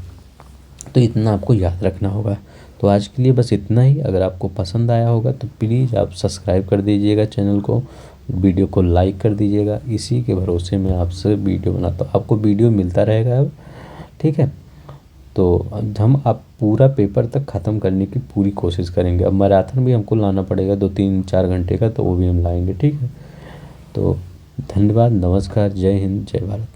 तो इतना आपको याद रखना होगा। तो आज के लिए बस इतना ही। अगर आपको पसंद आया होगा तो प्लीज़ आप सब्सक्राइब कर दीजिएगा चैनल को, वीडियो को लाइक कर दीजिएगा। इसी के भरोसे मैं आपसे वीडियो बनाता हूँ, आपको वीडियो मिलता रहेगा अब। ठीक है, तो हम आप पूरा पेपर तक ख़त्म करने की पूरी कोशिश करेंगे। अब मैराथन भी हमको लाना पड़ेगा 2-3-4 घंटे का, तो वो भी हम लाएंगे। ठीक है, तो धन्यवाद, नमस्कार, जय हिंद, जय भारत।